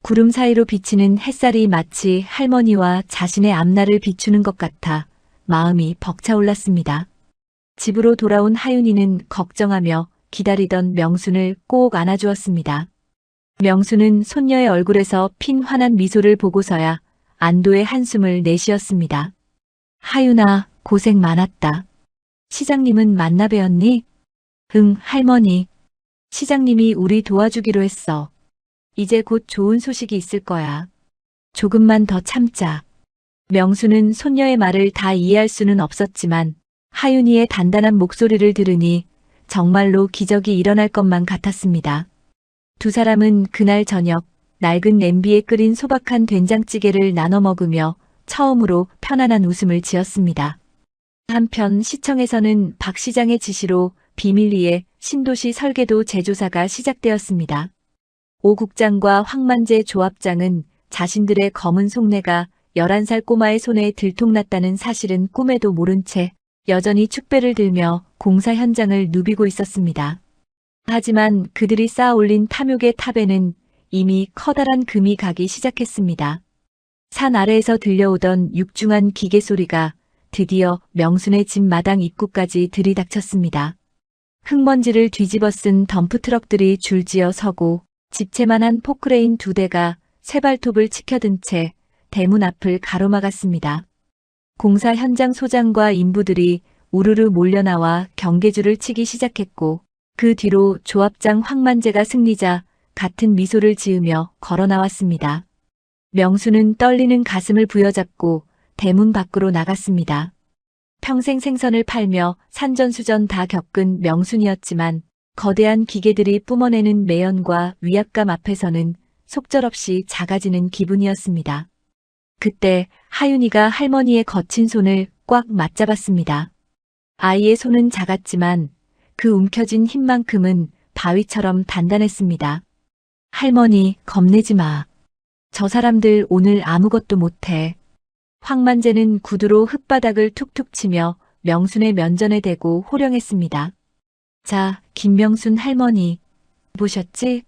구름 사이로 비치는 햇살이 마치 할머니와 자신의 앞날을 비추는 것 같아 마음이 벅차올랐습니다. 집으로 돌아온 하윤이는 걱정하며 기다리던 명순을 꼭 안아주었습니다. 명순은 손녀의 얼굴에서 핀 환한 미소를 보고서야 안도의 한숨을 내쉬었습니다. 하윤아, 고생 많았다. 시장님은 만나 뵈었니? 응, 할머니. 시장님이 우리 도와주기로 했어. 이제 곧 좋은 소식이 있을 거야. 조금만 더 참자. 명수는 손녀의 말을 다 이해할 수는 없었지만 하윤이의 단단한 목소리를 들으니 정말로 기적이 일어날 것만 같았습니다. 두 사람은 그날 저녁 낡은 냄비에 끓인 소박한 된장찌개를 나눠 먹으며 처음으로 편안한 웃음을 지었습니다. 한편 시청에서는 박 시장의 지시로 비밀리에 신도시 설계도 재조사가 시작되었습니다. 오 국장과 황만재 조합장은 자신들의 검은 속내가 11살 꼬마의 손에 들통났다는 사실은 꿈에도 모른 채 여전히 축배를 들며 공사 현장을 누비고 있었습니다. 하지만 그들이 쌓아 올린 탐욕의 탑에는 이미 커다란 금이 가기 시작했습니다. 산 아래에서 들려오던 육중한 기계 소리가 드디어 명순의 집 마당 입구까지 들이닥쳤습니다. 흙먼지를 뒤집어 쓴 덤프트럭들이 줄지어 서고 집채만한 포크레인 2대가 쇠발톱을 치켜든 채 대문 앞을 가로막았습니다. 공사 현장 소장과 인부들이 우르르 몰려나와 경계줄을 치기 시작했고 그 뒤로 조합장 황만재가 승리자 같은 미소를 지으며 걸어 나왔습니다. 명수는 떨리는 가슴을 부여잡고 대문 밖으로 나갔습니다. 평생 생선을 팔며 산전수전 다 겪은 명순이었지만 거대한 기계들이 뿜어내는 매연과 위압감 앞에서는 속절없이 작아지는 기분이었습니다. 그때 하윤이가 할머니의 거친 손을 꽉 맞잡았습니다. 아이의 손은 작았지만 그 움켜쥔 힘만큼은 바위처럼 단단했습니다. 할머니, 겁내지 마. 저 사람들 오늘 아무것도 못해. 황만재는 구두로 흙바닥을 툭툭 치며 명순의 면전에 대고 호령했습니다. 자, 김명순 할머니. 보셨지?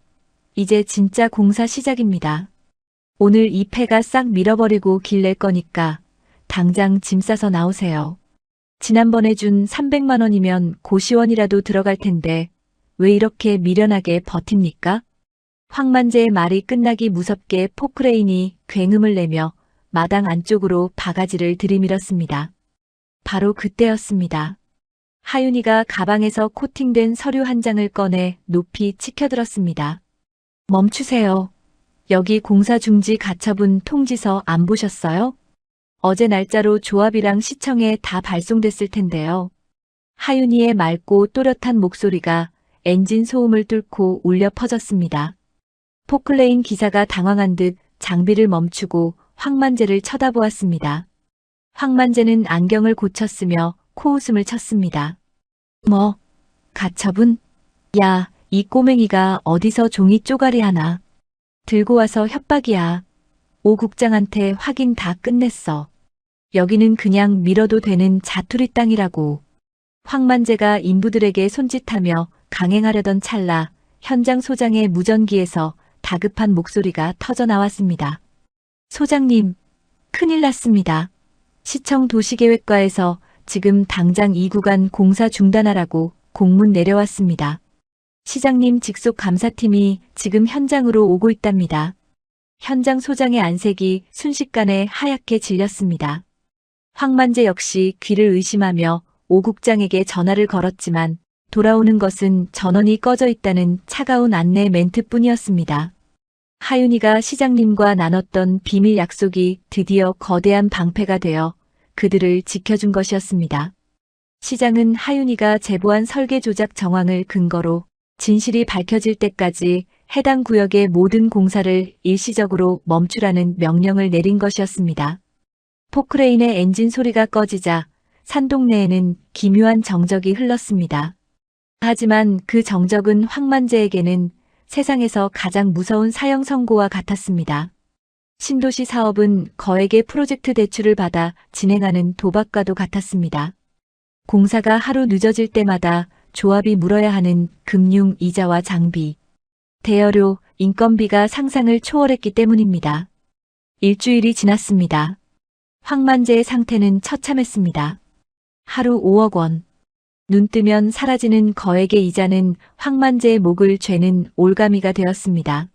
이제 진짜 공사 시작입니다. 오늘 이 폐가 싹 밀어버리고 길 낼 거니까 당장 짐 싸서 나오세요. 지난번에 준 300만 원이면 고시원이라도 들어갈 텐데 왜 이렇게 미련하게 버팁니까? 황만재의 말이 끝나기 무섭게 포크레인이 굉음을 내며 마당 안쪽으로 바가지를 들이밀었습니다. 바로 그때였습니다. 하윤이가 가방에서 코팅된 서류 한 장을 꺼내 높이 치켜들었습니다. 멈추세요. 여기 공사 중지 가처분 통지서 안 보셨어요? 어제 날짜로 조합이랑 시청에 다 발송됐을 텐데요. 하윤이의 맑고 또렷한 목소리가 엔진 소음을 뚫고 울려 퍼졌습니다. 포클레인 기사가 당황한 듯 장비를 멈추고 황만재를 쳐다보았습니다. 황만재는 안경을 고쳤으며 코웃음을 쳤습니다. 뭐, 가처분? 야, 이 꼬맹이가 어디서 종이 쪼가리 하나. 들고 와서 협박이야. 오 국장한테 확인 다 끝냈어. 여기는 그냥 밀어도 되는 자투리 땅이라고. 황만재가 인부들에게 손짓하며 강행하려던 찰나 현장 소장의 무전기에서 다급한 목소리가 터져 나왔습니다. 소장님, 큰일 났습니다. 시청 도시계획과에서 지금 당장 이 구간 공사 중단하라고 공문 내려왔습니다. 시장님 직속 감사팀이 지금 현장으로 오고 있답니다. 현장 소장의 안색이 순식간에 하얗게 질렸습니다. 황만재 역시 귀를 의심하며 오 국장에게 전화를 걸었지만 돌아오는 것은 전원이 꺼져 있다는 차가운 안내 멘트뿐이었습니다. 하윤이가 시장님과 나눴던 비밀 약속이 드디어 거대한 방패가 되어 그들을 지켜준 것이었습니다. 시장은 하윤이가 제보한 설계 조작 정황을 근거로 진실이 밝혀질 때까지 해당 구역의 모든 공사를 일시적으로 멈추라는 명령을 내린 것이었습니다. 포크레인의 엔진 소리가 꺼지자 산동네에는 기묘한 정적이 흘렀습니다. 하지만 그 정적은 황만재에게는 세상에서 가장 무서운 사형 선고와 같았습니다. 신도시 사업은 거액의 프로젝트 대출을 받아 진행하는 도박과도 같았습니다. 공사가 하루 늦어질 때마다 조합이 물어야 하는 금융 이자와 장비, 대여료, 인건비가 상상을 초월했기 때문입니다. 일주일이 지났습니다. 황만재의 상태는 처참했습니다. 하루 5억 원. 눈 뜨면 사라지는 거액의 이자는 황만재의 목을 죄는 올가미가 되었습니다.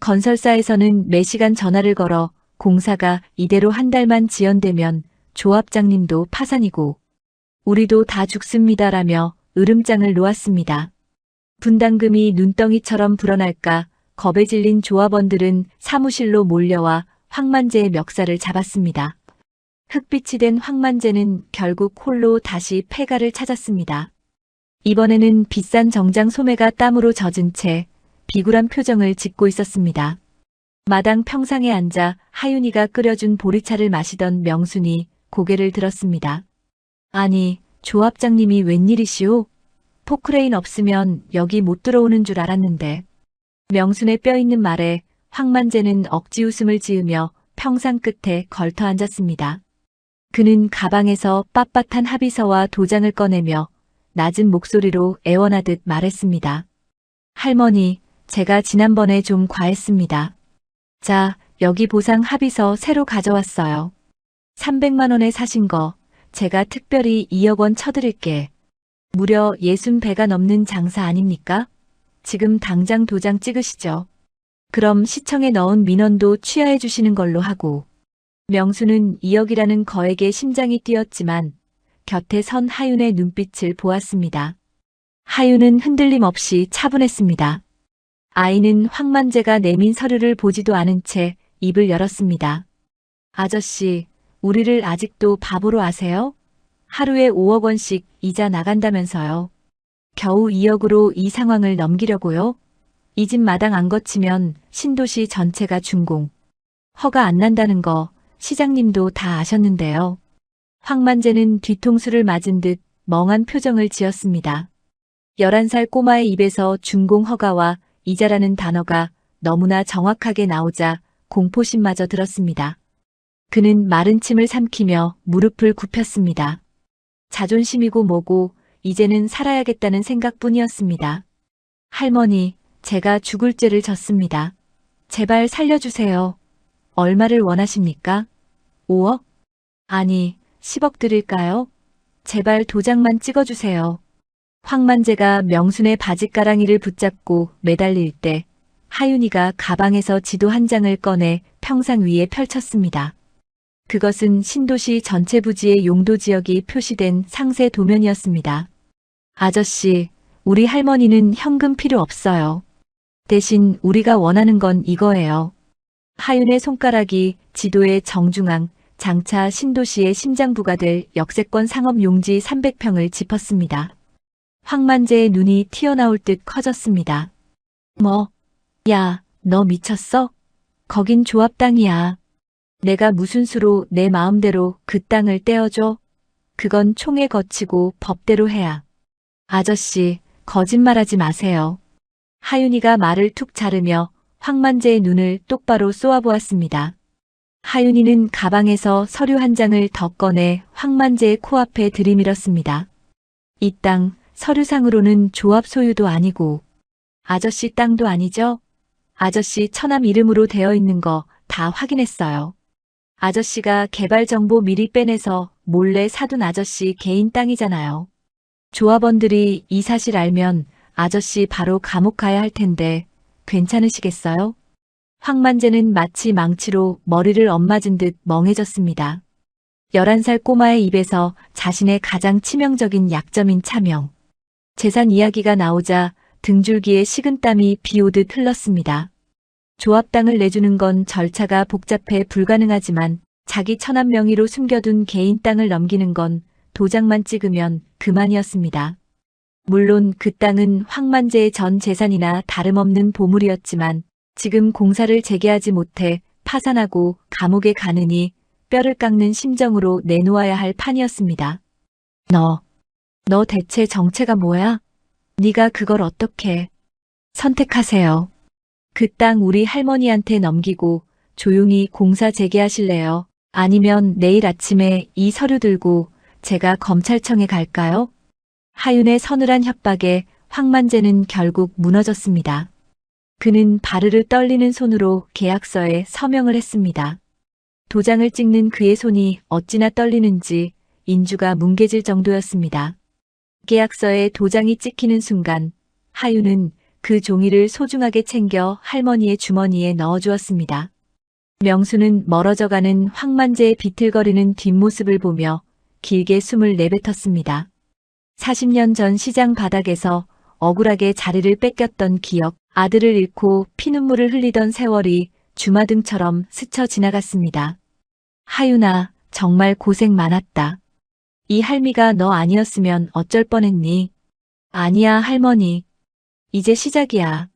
건설사에서는 매시간 전화를 걸어 공사가 이대로 한 달만 지연되면 조합장님도 파산이고 우리도 다 죽습니다라며 으름장을 놓았습니다. 분담금이 눈덩이처럼 불어날까 겁에 질린 조합원들은 사무실로 몰려와 황만재의 멱살을 잡았습니다. 흑빛이 된 황만재는 결국 홀로 다시 폐가를 찾았습니다. 이번에는 비싼 정장 소매가 땀으로 젖은 채 비굴한 표정을 짓고 있었습니다. 마당 평상에 앉아 하윤이가 끓여준 보리차를 마시던 명순이 고개를 들었습니다. 아니, 조합장님이 웬일이시오? 포크레인 없으면 여기 못 들어오는 줄 알았는데. 명순의 뼈있는 말에 황만재는 억지 웃음을 지으며 평상 끝에 걸터 앉았습니다. 그는 가방에서 빳빳한 합의서와 도장을 꺼내며 낮은 목소리로 애원하듯 말했습니다. 할머니, 제가 지난번에 좀 과했습니다. 자, 여기 보상 합의서 새로 가져왔어요. 300만 원에 사신 거 제가 특별히 2억 원 쳐드릴게. 무려 60배가 넘는 장사 아닙니까? 지금 당장 도장 찍으시죠. 그럼 시청에 넣은 민원도 취하해 주시는 걸로 하고. 명수는 2억이라는 거액에 심장이 뛰었지만 곁에 선 하윤의 눈빛을 보았습니다. 하윤은 흔들림 없이 차분했습니다. 아이는 황만재가 내민 서류를 보지도 않은 채 입을 열었습니다. 아저씨, 우리를 아직도 바보로 아세요? 하루에 5억 원씩 이자 나간다면서요. 겨우 2억으로 이 상황을 넘기려고요? 이 집 마당 안 거치면 신도시 전체가 준공. 허가 안 난다는 거 시장님도 다 아셨는데요. 황만재는 뒤통수를 맞은 듯 멍한 표정을 지었습니다. 11살 꼬마의 입에서 준공 허가와 이자라는 단어가 너무나 정확하게 나오자 공포심마저 들었습니다. 그는 마른 침을 삼키며 무릎을 굽혔습니다. 자존심이고 뭐고 이제는 살아야겠다는 생각뿐이었습니다. 할머니, 제가 죽을 죄를 졌습니다. 제발 살려주세요. 얼마를 원하십니까? 5억? 아니, 10억 드릴까요? 제발 도장만 찍어주세요. 황만재가 명순의 바짓가랑이를 붙잡고 매달릴 때 하윤이가 가방에서 지도 한 장을 꺼내 평상 위에 펼쳤습니다. 그것은 신도시 전체 부지의 용도 지역이 표시된 상세 도면이었습니다. 아저씨, 우리 할머니는 현금 필요 없어요. 대신 우리가 원하는 건 이거예요. 하윤의 손가락이 지도의 정중앙, 장차 신도시의 심장부가 될 역세권 상업 용지 300평을 짚었습니다. 황만재의 눈이 튀어나올 듯 커졌습니다. 뭐? 야, 너 미쳤어? 거긴 조합 땅이야. 내가 무슨 수로 내 마음대로 그 땅을 떼어줘? 그건 총에 거치고 법대로 해야. 아저씨, 거짓말하지 마세요. 하윤이가 말을 툭 자르며 황만재의 눈을 똑바로 쏘아보았습니다. 하윤이는 가방에서 서류 한 장을 더 꺼내 황만재의 코앞에 들이밀었습니다. 이 땅, 서류상으로는 조합 소유도 아니고 아저씨 땅도 아니죠? 아저씨 처남 이름으로 되어 있는 거 다 확인했어요. 아저씨가 개발 정보 미리 빼내서 몰래 사둔 아저씨 개인 땅이잖아요. 조합원들이 이 사실 알면 아저씨 바로 감옥 가야 할 텐데 괜찮으시겠어요? 황만재는 마치 망치로 머리를 엇맞은 듯 멍해졌습니다. 11살 꼬마의 입에서 자신의 가장 치명적인 약점인 차명. 재산 이야기가 나오자 등줄기에 식은땀이 비오듯 흘렀습니다. 조합 땅을 내주는 건 절차가 복잡해 불가능하지만 자기 처남 명의로 숨겨둔 개인 땅을 넘기는 건 도장만 찍으면 그만이었습니다. 물론 그 땅은 황만재의 전 재산이나 다름없는 보물이었지만 지금 공사를 재개하지 못해 파산하고 감옥에 가느니 뼈를 깎는 심정으로 내놓아야 할 판이었습니다. 너 대체 정체가 뭐야? 네가 그걸 어떻게 선택하세요. 그 땅 우리 할머니한테 넘기고 조용히 공사 재개하실래요? 아니면 내일 아침에 이 서류 들고 제가 검찰청에 갈까요? 하윤의 서늘한 협박에 황만재는 결국 무너졌습니다. 그는 바르르 떨리는 손으로 계약서에 서명을 했습니다. 도장을 찍는 그의 손이 어찌나 떨리는지 인주가 뭉개질 정도였습니다. 계약서에 도장이 찍히는 순간 하윤은 그 종이를 소중하게 챙겨 할머니의 주머니에 넣어주었습니다. 명수는 멀어져가는 황만재의 비틀거리는 뒷모습을 보며 길게 숨을 내뱉었습니다. 40년 전 시장 바닥에서 억울하게 자리를 뺏겼던 기억, 아들을 잃고 피눈물을 흘리던 세월이 주마등처럼 스쳐 지나갔습니다. 하윤아, 정말 고생 많았다. 이 할미가 너 아니었으면 어쩔 뻔했니? 아니야, 할머니. 이제 시작이야.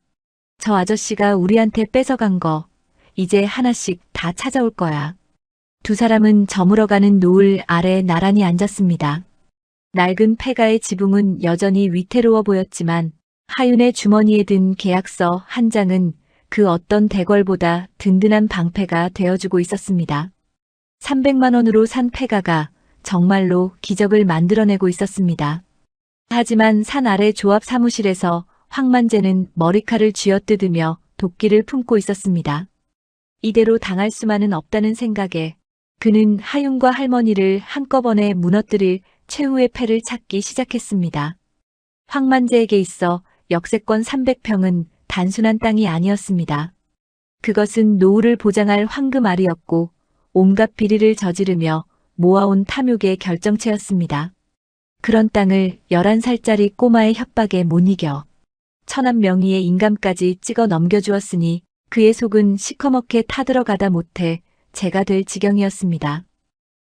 저 아저씨가 우리한테 뺏어간 거 이제 하나씩 다 찾아올 거야. 두 사람은 저물어가는 노을 아래 나란히 앉았습니다. 낡은 폐가의 지붕은 여전히 위태로워 보였지만 하윤의 주머니에 든 계약서 한 장은 그 어떤 대궐보다 든든한 방패가 되어주고 있었습니다. 300만 원으로 산 폐가가 정말로 기적을 만들어내고 있었습니다. 하지만 산 아래 조합 사무실에서 황만재는 머리칼을 쥐어뜯으며 도끼를 품고 있었습니다. 이대로 당할 수만은 없다는 생각에 그는 하윤과 할머니를 한꺼번에 무너뜨릴 최후의 패를 찾기 시작했습니다. 황만재에게 있어 역세권 300평은 단순한 땅이 아니었습니다. 그것은 노후를 보장할 황금알이었고 온갖 비리를 저지르며 모아온 탐욕의 결정체였습니다. 그런 땅을 11살짜리 꼬마의 협박에 못 이겨 처남 명의의 인감까지 찍어 넘겨주었으니 그의 속은 시커멓게 타들어가다 못해 재가 될 지경이었습니다.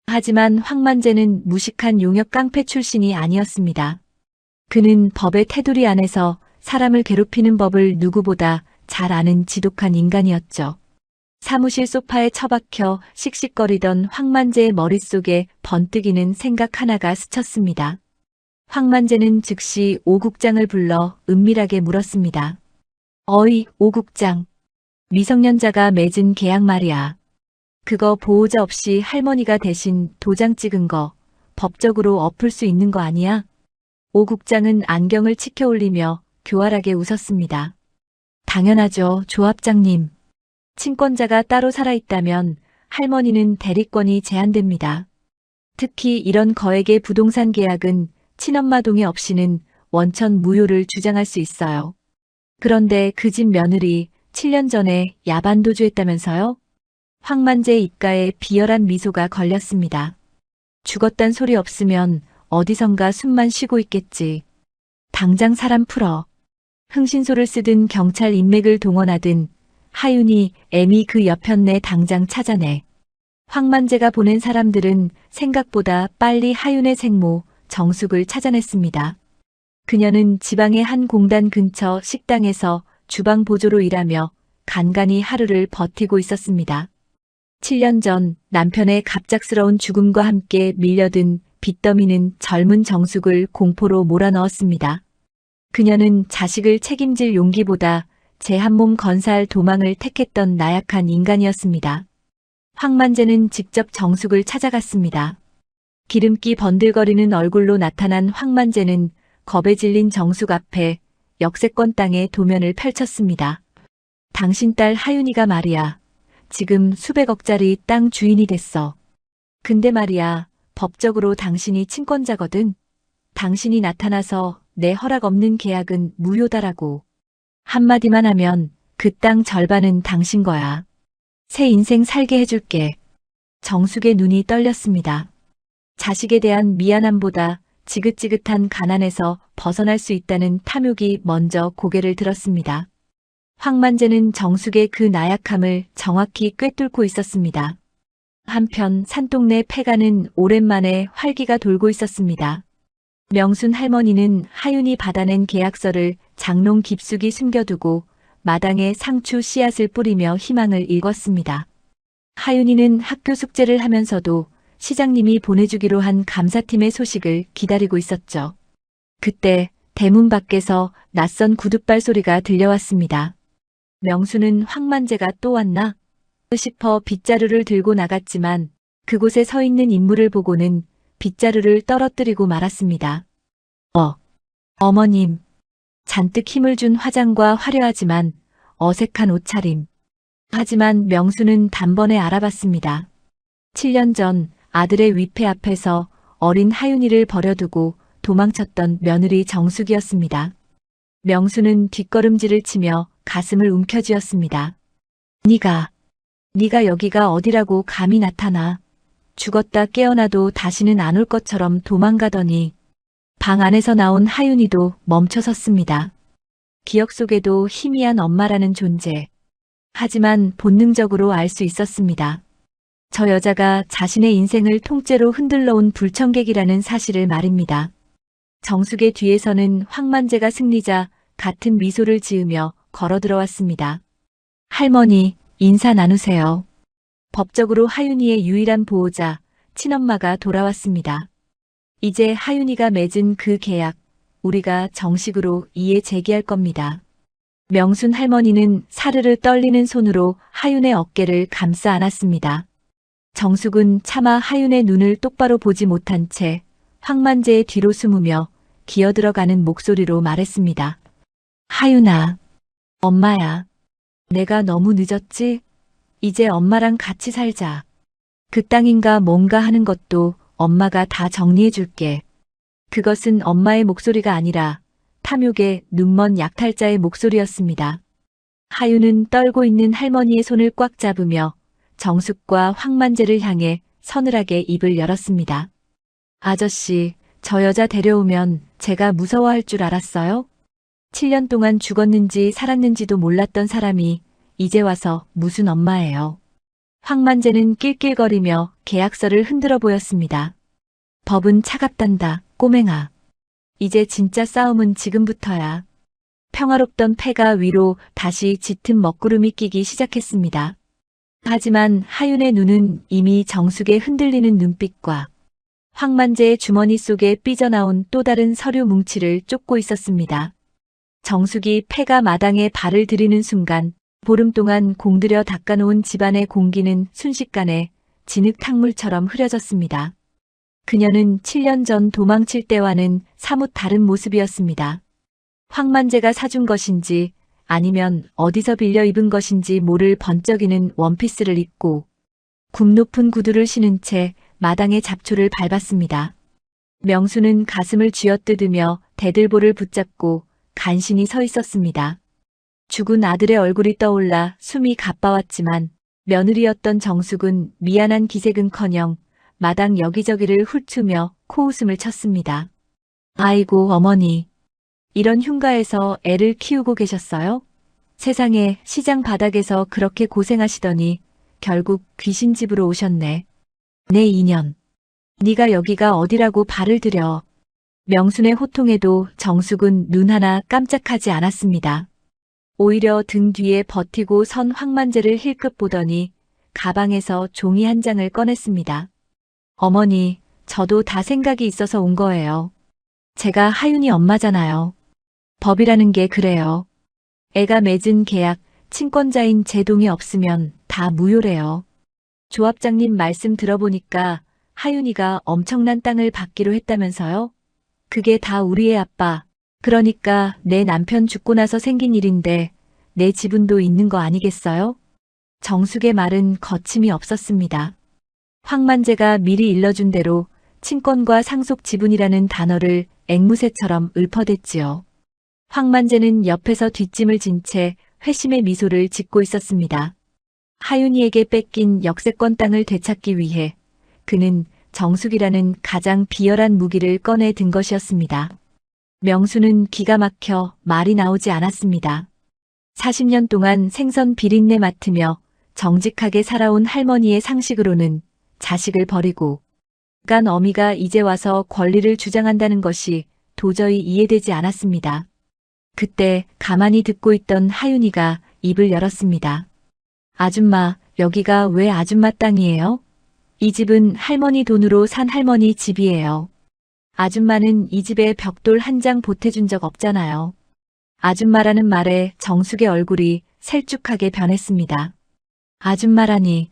하지만 황만재는 무식한 용역 깡패 출신이 아니었습니다. 그는 법의 테두리 안에서 사람을 괴롭히는 법을 누구보다 잘 아는 지독한 인간이었죠. 사무실 소파에 처박혀 씩씩거리던 황만재의 머릿속에 번뜩이는 생각 하나가 스쳤습니다. 황만재는 즉시 오국장을 불러 은밀하게 물었습니다. 어이, 오국장. 미성년자가 맺은 계약 말이야. 그거 보호자 없이 할머니가 대신 도장 찍은 거 법적으로 엎을 수 있는 거 아니야? 오 국장은 안경을 치켜 올리며 교활하게 웃었습니다. 당연하죠, 조합장님. 친권자가 따로 살아있다면 할머니는 대리권이 제한됩니다. 특히 이런 거액의 부동산 계약은 친엄마 동의 없이는 원천 무효를 주장할 수 있어요. 그런데 그 집 며느리 7년 전에 야반도주했다면서요? 황만재 입가에 비열한 미소가 걸렸습니다. 죽었단 소리 없으면 어디선가 숨만 쉬고 있겠지. 당장 사람 풀어. 흥신소를 쓰든 경찰 인맥을 동원하든 하윤이 애미 그 여편네 당장 찾아내. 황만재가 보낸 사람들은 생각보다 빨리 하윤의 생모 정숙을 찾아냈습니다. 그녀는 지방의 한 공단 근처 식당에서 주방 보조로 일하며 간간히 하루를 버티고 있었습니다. 7년 전 남편의 갑작스러운 죽음과 함께 밀려든 빚더미는 젊은 정숙을 공포로 몰아넣었습니다. 그녀는 자식을 책임질 용기보다 제 한 몸 건사할 도망을 택했던 나약한 인간이었습니다. 황만재는 직접 정숙을 찾아갔습니다. 기름기 번들거리는 얼굴로 나타난 황만재는 겁에 질린 정숙 앞에 역세권 땅의 도면을 펼쳤습니다. 당신 딸 하윤이가 말이야. 지금 수백억짜리 땅 주인이 됐어. 근데 말이야, 법적으로 당신이 친권자거든. 당신이 나타나서 내 허락 없는 계약은 무효다라고. 한마디만 하면 그 땅 절반은 당신 거야. 새 인생 살게 해줄게. 정숙의 눈이 떨렸습니다. 자식에 대한 미안함보다 지긋지긋한 가난에서 벗어날 수 있다는 탐욕이 먼저 고개를 들었습니다. 황만재는 정숙의 그 나약함을 정확히 꿰뚫고 있었습니다. 한편 산동네 폐가는 오랜만에 활기가 돌고 있었습니다. 명순 할머니는 하윤이 받아낸 계약서를 장롱 깊숙이 숨겨두고 마당에 상추 씨앗을 뿌리며 희망을 읽었습니다. 하윤이는 학교 숙제를 하면서도 시장님이 보내주기로 한 감사팀의 소식을 기다리고 있었죠. 그때 대문 밖에서 낯선 구둣발 소리가 들려왔습니다. 명수는 황만재가 또 왔나 싶어 빗자루를 들고 나갔지만 그곳에 서 있는 인물을 보고는 빗자루를 떨어뜨리고 말았습니다. 어머님. 잔뜩 힘을 준 화장과 화려하지만 어색한 옷차림. 하지만 명수는 단번에 알아봤습니다. 7년 전 아들의 위패 앞에서 어린 하윤이를 버려두고 도망쳤던 며느리 정숙이었습니다. 명수는 뒷걸음질을 치며 가슴을 움켜쥐었습니다. 네가 여기가 어디라고 감히 나타나. 죽었다 깨어나도 다시는 안 올 것처럼 도망가더니. 방 안에서 나온 하윤이도 멈춰섰습니다. 기억 속에도 희미한 엄마라는 존재. 하지만 본능적으로 알 수 있었습니다. 저 여자가 자신의 인생을 통째로 흔들러온 불청객이라는 사실을 말입니다. 정숙의 뒤에서는 황만재가 승리자 같은 미소를 지으며 걸어 들어왔습니다. 할머니, 인사 나누세요. 법적으로 하윤이의 유일한 보호자, 친엄마가 돌아왔습니다. 이제 하윤이가 맺은 그 계약, 우리가 정식으로 이에 제기할 겁니다. 명순 할머니는 사르르 떨리는 손으로 하윤의 어깨를 감싸 안았습니다. 정숙은 차마 하윤의 눈을 똑바로 보지 못한 채 황만재의 뒤로 숨으며 기어들어가는 목소리로 말했습니다. 하윤아, 엄마야. 내가 너무 늦었지? 이제 엄마랑 같이 살자. 그 땅인가 뭔가 하는 것도 엄마가 다 정리해줄게. 그것은 엄마의 목소리가 아니라 탐욕의 눈먼 약탈자의 목소리였습니다. 하윤은 떨고 있는 할머니의 손을 꽉 잡으며 정숙과 황만재를 향해 서늘하게 입을 열었습니다. 아저씨, 저 여자 데려오면 제가 무서워할 줄 알았어요? 7년 동안 죽었는지 살았는지도 몰랐던 사람이 이제 와서 무슨 엄마예요. 황만재는 낄낄거리며 계약서를 흔들어 보였습니다. 법은 차갑단다, 꼬맹아. 이제 진짜 싸움은 지금부터야. 평화롭던 폐가 위로 다시 짙은 먹구름이 끼기 시작했습니다. 하지만 하윤의 눈은 이미 정숙의 흔들리는 눈빛과 황만재의 주머니 속에 삐져나온 또 다른 서류 뭉치를 쫓고 있었습니다. 정숙이 폐가 마당에 발을 들이는 순간 보름 동안 공들여 닦아놓은 집안의 공기는 순식간에 진흙탕물처럼 흐려졌습니다. 그녀는 7년 전 도망칠 때와는 사뭇 다른 모습이었습니다. 황만재가 사준 것인지 아니면 어디서 빌려 입은 것인지 모를 번쩍이는 원피스를 입고 굽 높은 구두를 신은 채 마당의 잡초를 밟았습니다. 명수는 가슴을 쥐어뜯으며 대들보를 붙잡고 간신히 서 있었습니다. 죽은 아들의 얼굴이 떠올라 숨이 가빠왔지만 며느리였던 정숙은 미안한 기색은커녕 마당 여기저기를 훑으며 코웃음을 쳤습니다. 아이고 어머니, 이런 흉가에서 애를 키우고 계셨어요? 세상에, 시장 바닥에서 그렇게 고생하시더니 결국 귀신집으로 오셨네. 내 인연. 네가 여기가 어디라고 발을 들여. 명순의 호통에도 정숙은 눈 하나 깜짝하지 않았습니다. 오히려 등 뒤에 버티고 선 황만재를 힐끗 보더니 가방에서 종이 한 장을 꺼냈습니다. 어머니, 저도 다 생각이 있어서 온 거예요. 제가 하윤이 엄마잖아요. 법이라는 게 그래요. 애가 맺은 계약, 친권자인 제 동의 없으면 다 무효래요. 조합장님 말씀 들어보니까 하윤이가 엄청난 땅을 받기로 했다면서요? 그게 다 우리의 아빠, 그러니까 내 남편 죽고 나서 생긴 일인데 내 지분도 있는 거 아니겠어요? 정숙의 말은 거침이 없었습니다. 황만재가 미리 일러준 대로 친권과 상속 지분이라는 단어를 앵무새처럼 읊어댔지요. 황만재는 옆에서 뒷짐을 진 채 회심의 미소를 짓고 있었습니다. 하윤이에게 뺏긴 역세권 땅을 되찾기 위해 그는 정숙이라는 가장 비열한 무기를 꺼내 든 것이었습니다. 명수는 기가 막혀 말이 나오지 않았습니다. 40년 동안 생선 비린내 맡으며 정직하게 살아온 할머니의 상식으로는 자식을 버리고 간 어미가 이제 와서 권리를 주장한다는 것이 도저히 이해되지 않았습니다. 그때 가만히 듣고 있던 하윤이가 입을 열었습니다. 아줌마, 여기가 왜 아줌마 땅이에요? 이 집은 할머니 돈으로 산 할머니 집이에요. 아줌마는 이 집에 벽돌 한 장 보태준 적 없잖아요. 아줌마라는 말에 정숙의 얼굴이 셀쭉하게 변했습니다. 아줌마라니,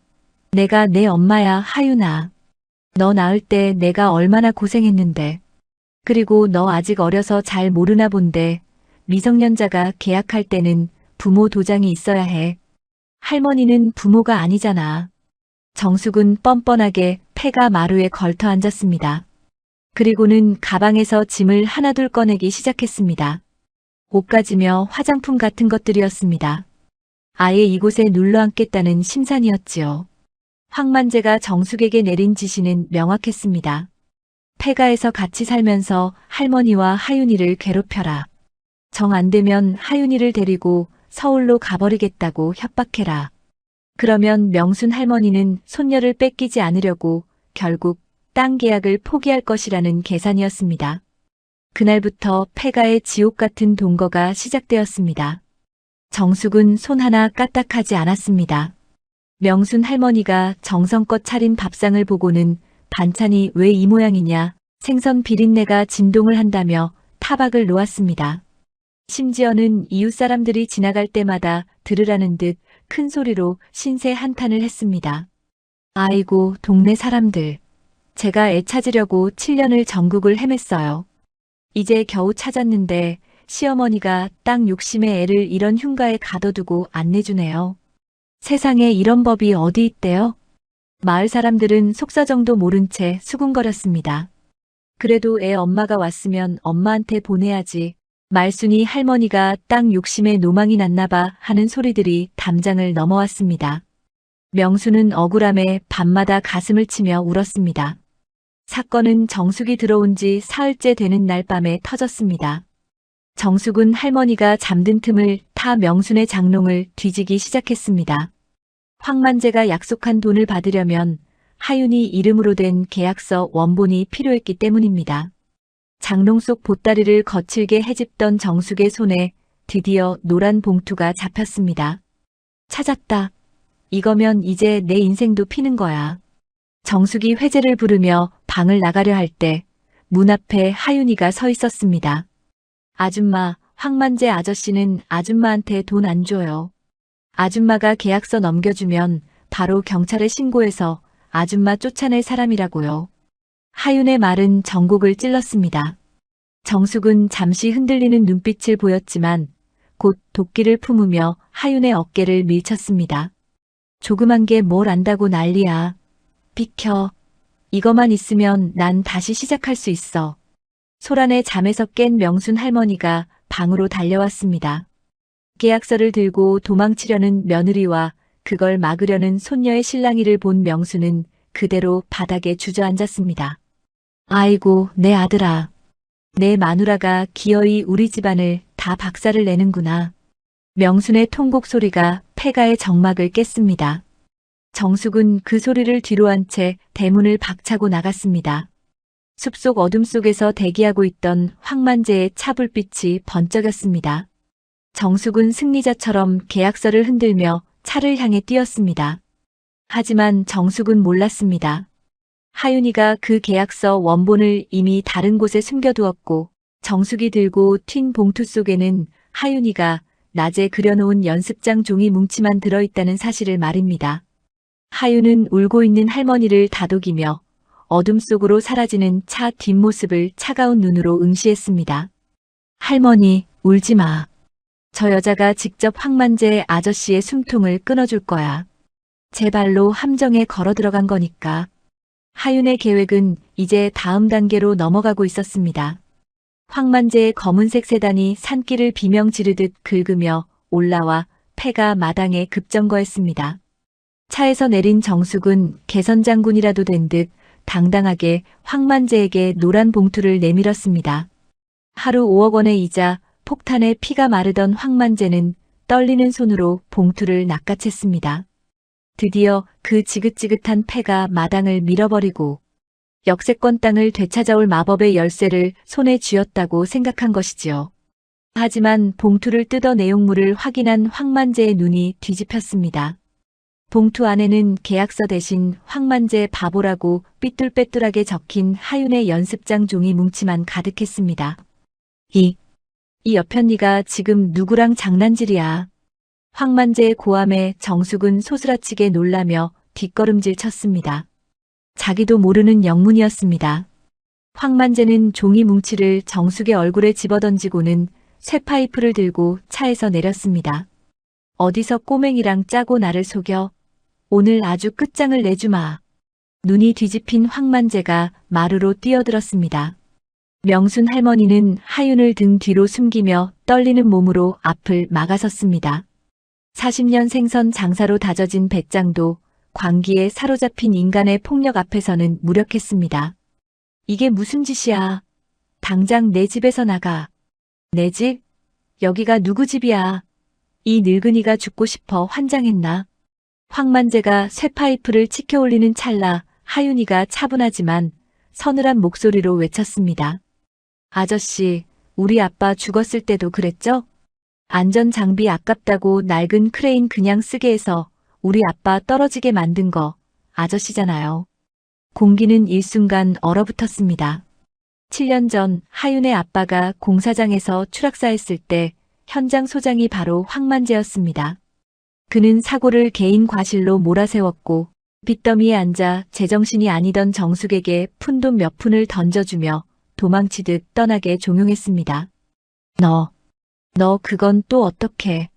내가 내 엄마야, 하윤아. 너 낳을 때 내가 얼마나 고생했는데. 그리고 너 아직 어려서 잘 모르나 본데 미성년자가 계약할 때는 부모 도장이 있어야 해. 할머니는 부모가 아니잖아. 정숙은 뻔뻔하게 폐가 마루에 걸터 앉았습니다. 그리고는 가방에서 짐을 하나둘 꺼내기 시작했습니다. 옷가지며 화장품 같은 것들이었습니다. 아예 이곳에 눌러앉겠다는 심산이었지요. 황만재가 정숙에게 내린 지시는 명확했습니다. 폐가에서 같이 살면서 할머니와 하윤이를 괴롭혀라. 정 안 되면 하윤이를 데리고 서울로 가버리겠다고 협박해라. 그러면 명순 할머니는 손녀를 뺏기지 않으려고 결국 땅 계약을 포기할 것이라는 계산이었습니다. 그날부터 폐가의 지옥 같은 동거가 시작되었습니다. 정숙은 손 하나 까딱하지 않았습니다. 명순 할머니가 정성껏 차린 밥상을 보고는 반찬이 왜 이 모양이냐, 생선 비린내가 진동을 한다며 타박을 놓았습니다. 심지어는 이웃 사람들이 지나갈 때마다 들으라는 듯 큰 소리로 신세 한탄을 했습니다. 아이고, 동네 사람들. 제가 애 찾으려고 7년을 전국을 헤맸어요. 이제 겨우 찾았는데 시어머니가 땅 욕심에 애를 이런 흉가에 가둬두고 안 내주네요. 세상에 이런 법이 어디 있대요? 마을 사람들은 속사정도 모른 채 수군거렸습니다. 그래도 애 엄마가 왔으면 엄마한테 보내야지. 말순이 할머니가 땅 욕심에 노망이 났나봐 하는 소리들이 담장을 넘어왔습니다. 명수는 억울함에 밤마다 가슴을 치며 울었습니다. 사건은 정숙이 들어온 지 사흘째 되는 날 밤에 터졌습니다. 정숙은 할머니가 잠든 틈을 타 명순의 장롱을 뒤지기 시작했습니다. 황만재가 약속한 돈을 받으려면 하윤이 이름으로 된 계약서 원본이 필요했기 때문입니다. 장롱 속 보따리를 거칠게 헤집던 정숙의 손에 드디어 노란 봉투가 잡혔습니다. 찾았다. 이거면 이제 내 인생도 피는 거야. 정숙이 회재를 부르며 방을 나가려 할 때 문 앞에 하윤이가 서 있었습니다. 아줌마, 황만재 아저씨는 아줌마한테 돈 안 줘요. 아줌마가 계약서 넘겨주면 바로 경찰에 신고해서 아줌마 쫓아낼 사람이라고요. 하윤의 말은 전곡을 찔렀습니다. 정숙은 잠시 흔들리는 눈빛을 보였지만 곧 도끼를 품으며 하윤의 어깨를 밀쳤습니다. 조그만 게 뭘 안다고 난리야. 비켜. 이거만 있으면 난 다시 시작할 수 있어. 소란에 잠에서 깬 명순 할머니가 방으로 달려왔습니다. 계약서를 들고 도망치려는 며느리와 그걸 막으려는 손녀의 실랑이를 본 명순은 그대로 바닥에 주저앉았습니다. 아이고, 내 아들아. 내 마누라가 기어이 우리 집안을 다 박살을 내는구나. 명순의 통곡 소리가 폐가의 정막을 깼습니다. 정숙은 그 소리를 뒤로 한 채 대문을 박차고 나갔습니다. 숲속 어둠 속에서 대기하고 있던 황만재의 차불빛이 번쩍였습니다. 정숙은 승리자처럼 계약서를 흔들며 차를 향해 뛰었습니다. 하지만 정숙은 몰랐습니다. 하윤이가 그 계약서 원본을 이미 다른 곳에 숨겨두었고 정숙이 들고 튄 봉투 속에는 하윤이가 낮에 그려놓은 연습장 종이 뭉치만 들어있다는 사실을 말입니다. 하윤은 울고 있는 할머니를 다독이며 어둠 속으로 사라지는 차 뒷모습을 차가운 눈으로 응시했습니다. 할머니, 울지 마. 저 여자가 직접 황만재 아저씨의 숨통을 끊어줄 거야. 제 발로 함정에 걸어 들어간 거니까. 하윤의 계획은 이제 다음 단계로 넘어가고 있었습니다. 황만재의 검은색 세단이 산길을 비명 지르듯 긁으며 올라와 폐가 마당에 급정거했습니다. 차에서 내린 정숙은 개선장군이라도 된 듯 당당하게 황만재에게 노란 봉투를 내밀었습니다. 하루 5억 원의 이자, 폭탄에 피가 마르던 황만재는 떨리는 손으로 봉투를 낚아챘습니다. 드디어 그 지긋지긋한 패가 마당을 밀어버리고 역세권 땅을 되찾아올 마법의 열쇠를 손에 쥐었다고 생각한 것이지요. 하지만 봉투를 뜯어 내용물을 확인한 황만재의 눈이 뒤집혔습니다. 봉투 안에는 계약서 대신 황만재 바보라고 삐뚤빼뚤하게 적힌 하윤의 연습장 종이 뭉치만 가득했습니다. 이 여편니가 지금 누구랑 장난질이야. 황만재의 고함에 정숙은 소스라치게 놀라며 뒷걸음질 쳤습니다. 자기도 모르는 영문이었습니다. 황만재는 종이 뭉치를 정숙의 얼굴에 집어던지고는 쇠파이프를 들고 차에서 내렸습니다. 어디서 꼬맹이랑 짜고 나를 속여. 오늘 아주 끝장을 내주마. 눈이 뒤집힌 황만재가 마루로 뛰어들었습니다. 명순 할머니는 하윤을 등 뒤로 숨기며 떨리는 몸으로 앞을 막아섰습니다. 40년 생선 장사로 다져진 배짱도 광기에 사로잡힌 인간의 폭력 앞에서는 무력했습니다. 이게 무슨 짓이야. 당장 내 집에서 나가. 내 집? 여기가 누구 집이야. 이 늙은이가 죽고 싶어 환장했나. 황만재가 쇠파이프를 치켜 올리는 찰나 하윤이가 차분하지만 서늘한 목소리로 외쳤습니다. 아저씨, 우리 아빠 죽었을 때도 그랬죠? 안전장비 아깝다고 낡은 크레인 그냥 쓰게 해서 우리 아빠 떨어지게 만든 거 아저씨잖아요. 공기는 일순간 얼어붙었습니다. 7년 전 하윤의 아빠가 공사장에서 추락사했을 때 현장 소장이 바로 황만재였습니다. 그는 사고를 개인 과실로 몰아세웠고 빚더미에 앉아 제정신이 아니던 정숙에게 푼돈 몇 푼을 던져주며 도망치듯 떠나게 종용했습니다. 너 그건 또 어떡해.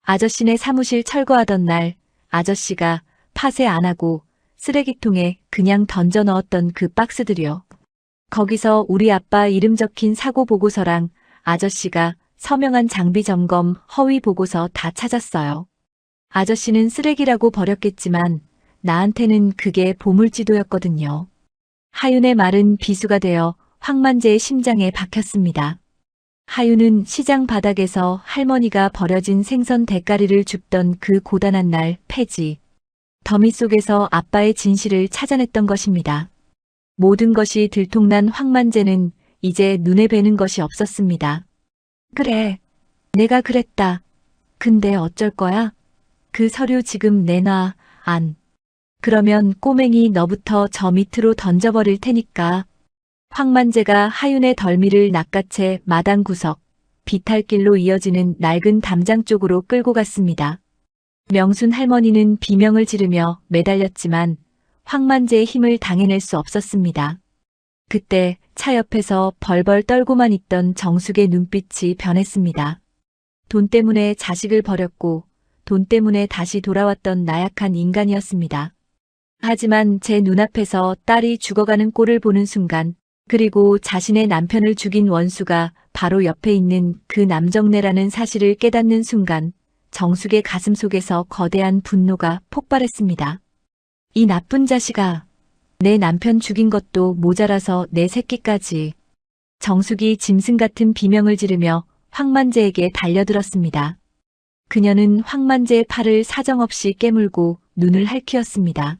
아저씨네 사무실 철거하던 날 아저씨가 파쇄 안 하고 쓰레기통에 그냥 던져 넣었던 그 박스들이요. 거기서 우리 아빠 이름 적힌 사고 보고서랑 아저씨가 서명한 장비 점검 허위 보고서 다 찾았어요. 아저씨는 쓰레기라고 버렸겠지만 나한테는 그게 보물지도였거든요. 하윤의 말은 비수가 되어 황만재의 심장에 박혔습니다. 하윤은 시장 바닥에서 할머니가 버려진 생선 대가리를 줍던 그 고단한 날 폐지, 더미 속에서 아빠의 진실을 찾아냈던 것입니다. 모든 것이 들통난 황만재는 이제 눈에 뵈는 것이 없었습니다. 그래, 내가 그랬다. 근데 어쩔 거야? 그 서류 지금 내놔, 안. 그러면 꼬맹이 너부터 저 밑으로 던져버릴 테니까. 황만재가 하윤의 덜미를 낚아채 마당 구석, 비탈길로 이어지는 낡은 담장 쪽으로 끌고 갔습니다. 명순 할머니는 비명을 지르며 매달렸지만 황만제의 힘을 당해낼 수 없었습니다. 그때 차 옆에서 벌벌 떨고만 있던 정숙의 눈빛이 변했습니다. 돈 때문에 자식을 버렸고 돈 때문에 다시 돌아왔던 나약한 인간이었습니다. 하지만 제 눈앞에서 딸이 죽어가는 꼴을 보는 순간, 그리고 자신의 남편을 죽인 원수가 바로 옆에 있는 그 남정네라는 사실을 깨닫는 순간, 정숙의 가슴 속에서 거대한 분노가 폭발했습니다. 이 나쁜 자식아, 내 남편 죽인 것도 모자라서 내 새끼까지. 정숙이 짐승 같은 비명을 지르며 황만제에게 달려들었습니다. 그녀는 황만제의 팔을 사정없이 깨물고 눈을 할퀴었습니다.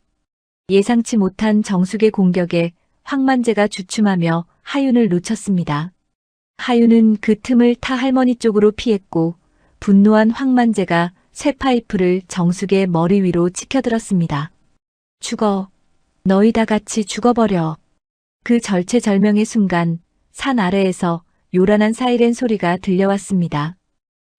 예상치 못한 정숙의 공격에 황만제가 주춤하며 하윤을 놓쳤습니다. 하윤은 그 틈을 타 할머니 쪽으로 피했고 분노한 황만제가 쇠파이프를 정숙의 머리 위로 치켜들었습니다. 죽어. 너희 다 같이 죽어버려. 그 절체절명의 순간 산 아래에서 요란한 사이렌 소리가 들려왔습니다.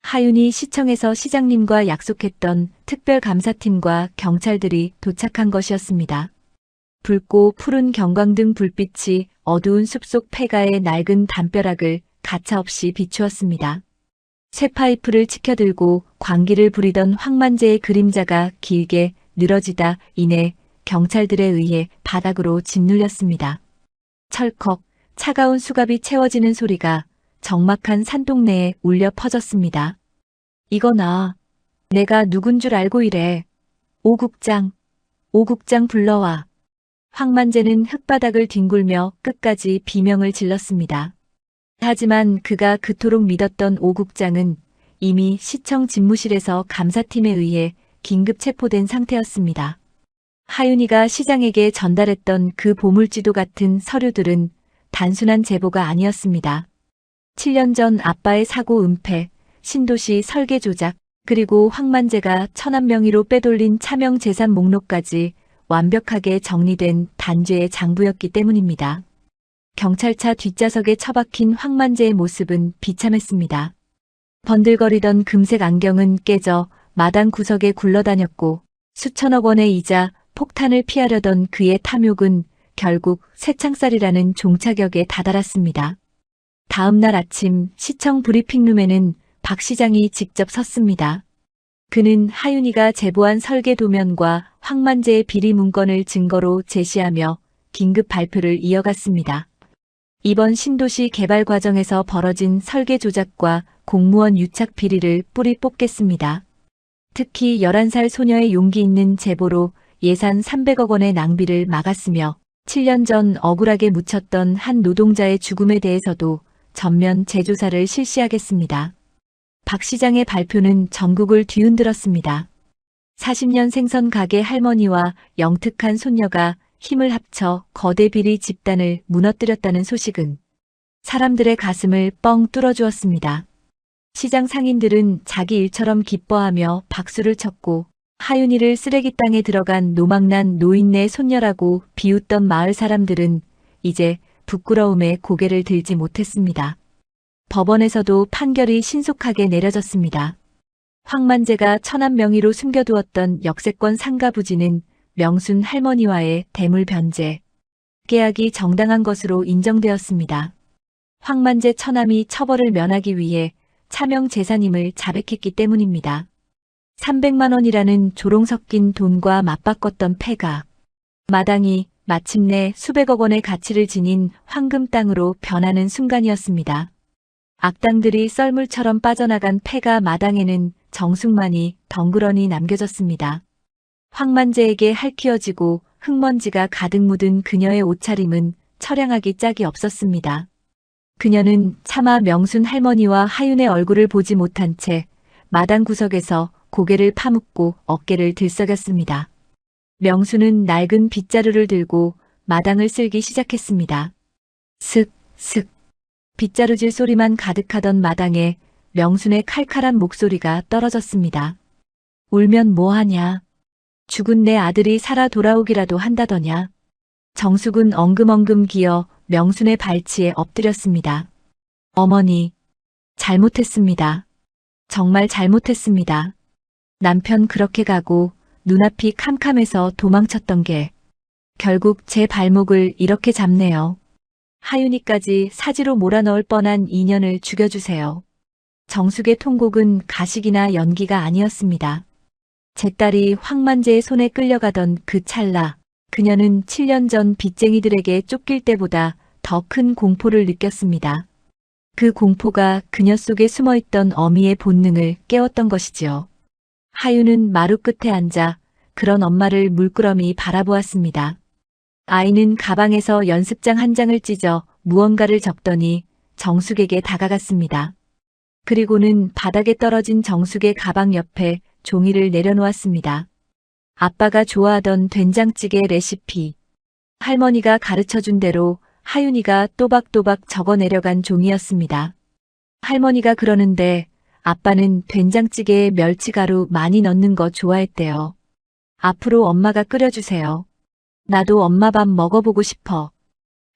하윤이 시청에서 시장님과 약속했던 특별감사팀과 경찰들이 도착한 것이었습니다. 붉고 푸른 경광등 불빛이 어두운 숲속 폐가의 낡은 담벼락을 가차없이 비추었습니다. 쇠파이프를 치켜들고 광기를 부리던 황만제의 그림자가 길게 늘어지다 이내 경찰들에 의해 바닥으로 짓눌렸습니다. 철컥 차가운 수갑이 채워지는 소리가 적막한 산동네에 울려 퍼졌습니다. 이거나 내가 누군 줄 알고 이래. 오국장 불러와. 황만제는 흙바닥을 뒹굴며 끝까지 비명을 질렀습니다. 하지만 그가 그토록 믿었던 오국장은 이미 시청 집무실에서 감사팀에 의해 긴급 체포된 상태였습니다. 하윤이가 시장에게 전달했던 그 보물지도 같은 서류들은 단순한 제보가 아니었습니다. 7년 전 아빠의 사고 은폐, 신도시 설계 조작, 그리고 황만제가 천안 명의로 빼돌린 차명 재산 목록까지 완벽하게 정리된 단죄의 장부였기 때문입니다. 경찰차 뒷좌석에 처박힌 황만제의 모습은 비참했습니다. 번들거리던 금색 안경은 깨져 마당 구석에 굴러다녔고 수천억 원의 이자, 폭탄을 피하려던 그의 탐욕은 결국 새창살이라는 종착역에 다다랐습니다. 다음 날 아침 시청 브리핑룸에는 박 시장이 직접 섰습니다. 그는 하윤이가 제보한 설계 도면과 황만제의 비리 문건을 증거로 제시하며 긴급 발표를 이어갔습니다. 이번 신도시 개발 과정에서 벌어진 설계 조작과 공무원 유착 비리를 뿌리 뽑겠습니다. 특히 11살 소녀의 용기 있는 제보로 예산 300억 원의 낭비를 막았으며 7년 전 억울하게 묻혔던 한 노동자의 죽음에 대해서도 전면 재조사를 실시하겠습니다. 박 시장의 발표는 전국을 뒤흔들었습니다. 40년 생선 가게 할머니와 영특한 손녀가 힘을 합쳐 거대 비리 집단을 무너뜨렸다는 소식은 사람들의 가슴을 뻥 뚫어주었습니다. 시장 상인들은 자기 일처럼 기뻐하며 박수를 쳤고 하윤이를 쓰레기 땅에 들어간 노망난 노인네 손녀라고 비웃던 마을 사람들은 이제 부끄러움에 고개를 들지 못했습니다. 법원에서도 판결이 신속하게 내려졌습니다. 황만제가 천안 명의로 숨겨두었던 역세권 상가 부지는 명순 할머니와의 대물 변제, 계약이 정당한 것으로 인정되었습니다. 황만제 처남이 처벌을 면하기 위해 차명 재산임을 자백했기 때문입니다. 300만 원이라는 조롱 섞인 돈과 맞바꿨던 폐가, 마당이 마침내 수백억 원의 가치를 지닌 황금 땅으로 변하는 순간이었습니다. 악당들이 썰물처럼 빠져나간 폐가 마당에는 정숙만이 덩그러니 남겨졌습니다. 황만제에게 할퀴어지고 흙먼지가 가득 묻은 그녀의 옷차림은 처량하기 짝이 없었습니다. 그녀는 차마 명순 할머니와 하윤의 얼굴을 보지 못한 채 마당 구석에서 고개를 파묻고 어깨를 들썩였습니다. 명순은 낡은 빗자루를 들고 마당을 쓸기 시작했습니다. 슥, 슥. 빗자루질 소리만 가득하던 마당에 명순의 칼칼한 목소리가 떨어졌습니다. 울면 뭐하냐. 죽은 내 아들이 살아 돌아오기라도 한다더냐. 정숙은 엉금엉금 기어 명순의 발치에 엎드렸습니다. 어머니, 잘못했습니다. 정말 잘못했습니다. 남편 그렇게 가고 눈앞이 캄캄해서 도망쳤던 게 결국 제 발목을 이렇게 잡네요. 하윤이까지 사지로 몰아넣을 뻔한 인연을 죽여주세요. 정숙의 통곡은 가식이나 연기가 아니었습니다. 제 딸이 황만재의 손에 끌려가던 그 찰나, 그녀는 7년 전 빚쟁이들에게 쫓길 때보다 더 큰 공포를 느꼈습니다. 그 공포가 그녀 속에 숨어있던 어미의 본능을 깨웠던 것이지요. 하윤은 마루 끝에 앉아 그런 엄마를 물끄러미 바라보았습니다. 아이는 가방에서 연습장 한 장을 찢어 무언가를 적더니 정숙에게 다가갔습니다. 그리고는 바닥에 떨어진 정숙의 가방 옆에 종이를 내려놓았습니다. 아빠가 좋아하던 된장찌개 레시피. 할머니가 가르쳐준 대로 하윤이가 또박또박 적어 내려간 종이였습니다. 할머니가 그러는데 아빠는 된장찌개에 멸치가루 많이 넣는 거 좋아했대요. 앞으로 엄마가 끓여주세요. 나도 엄마 밥 먹어보고 싶어.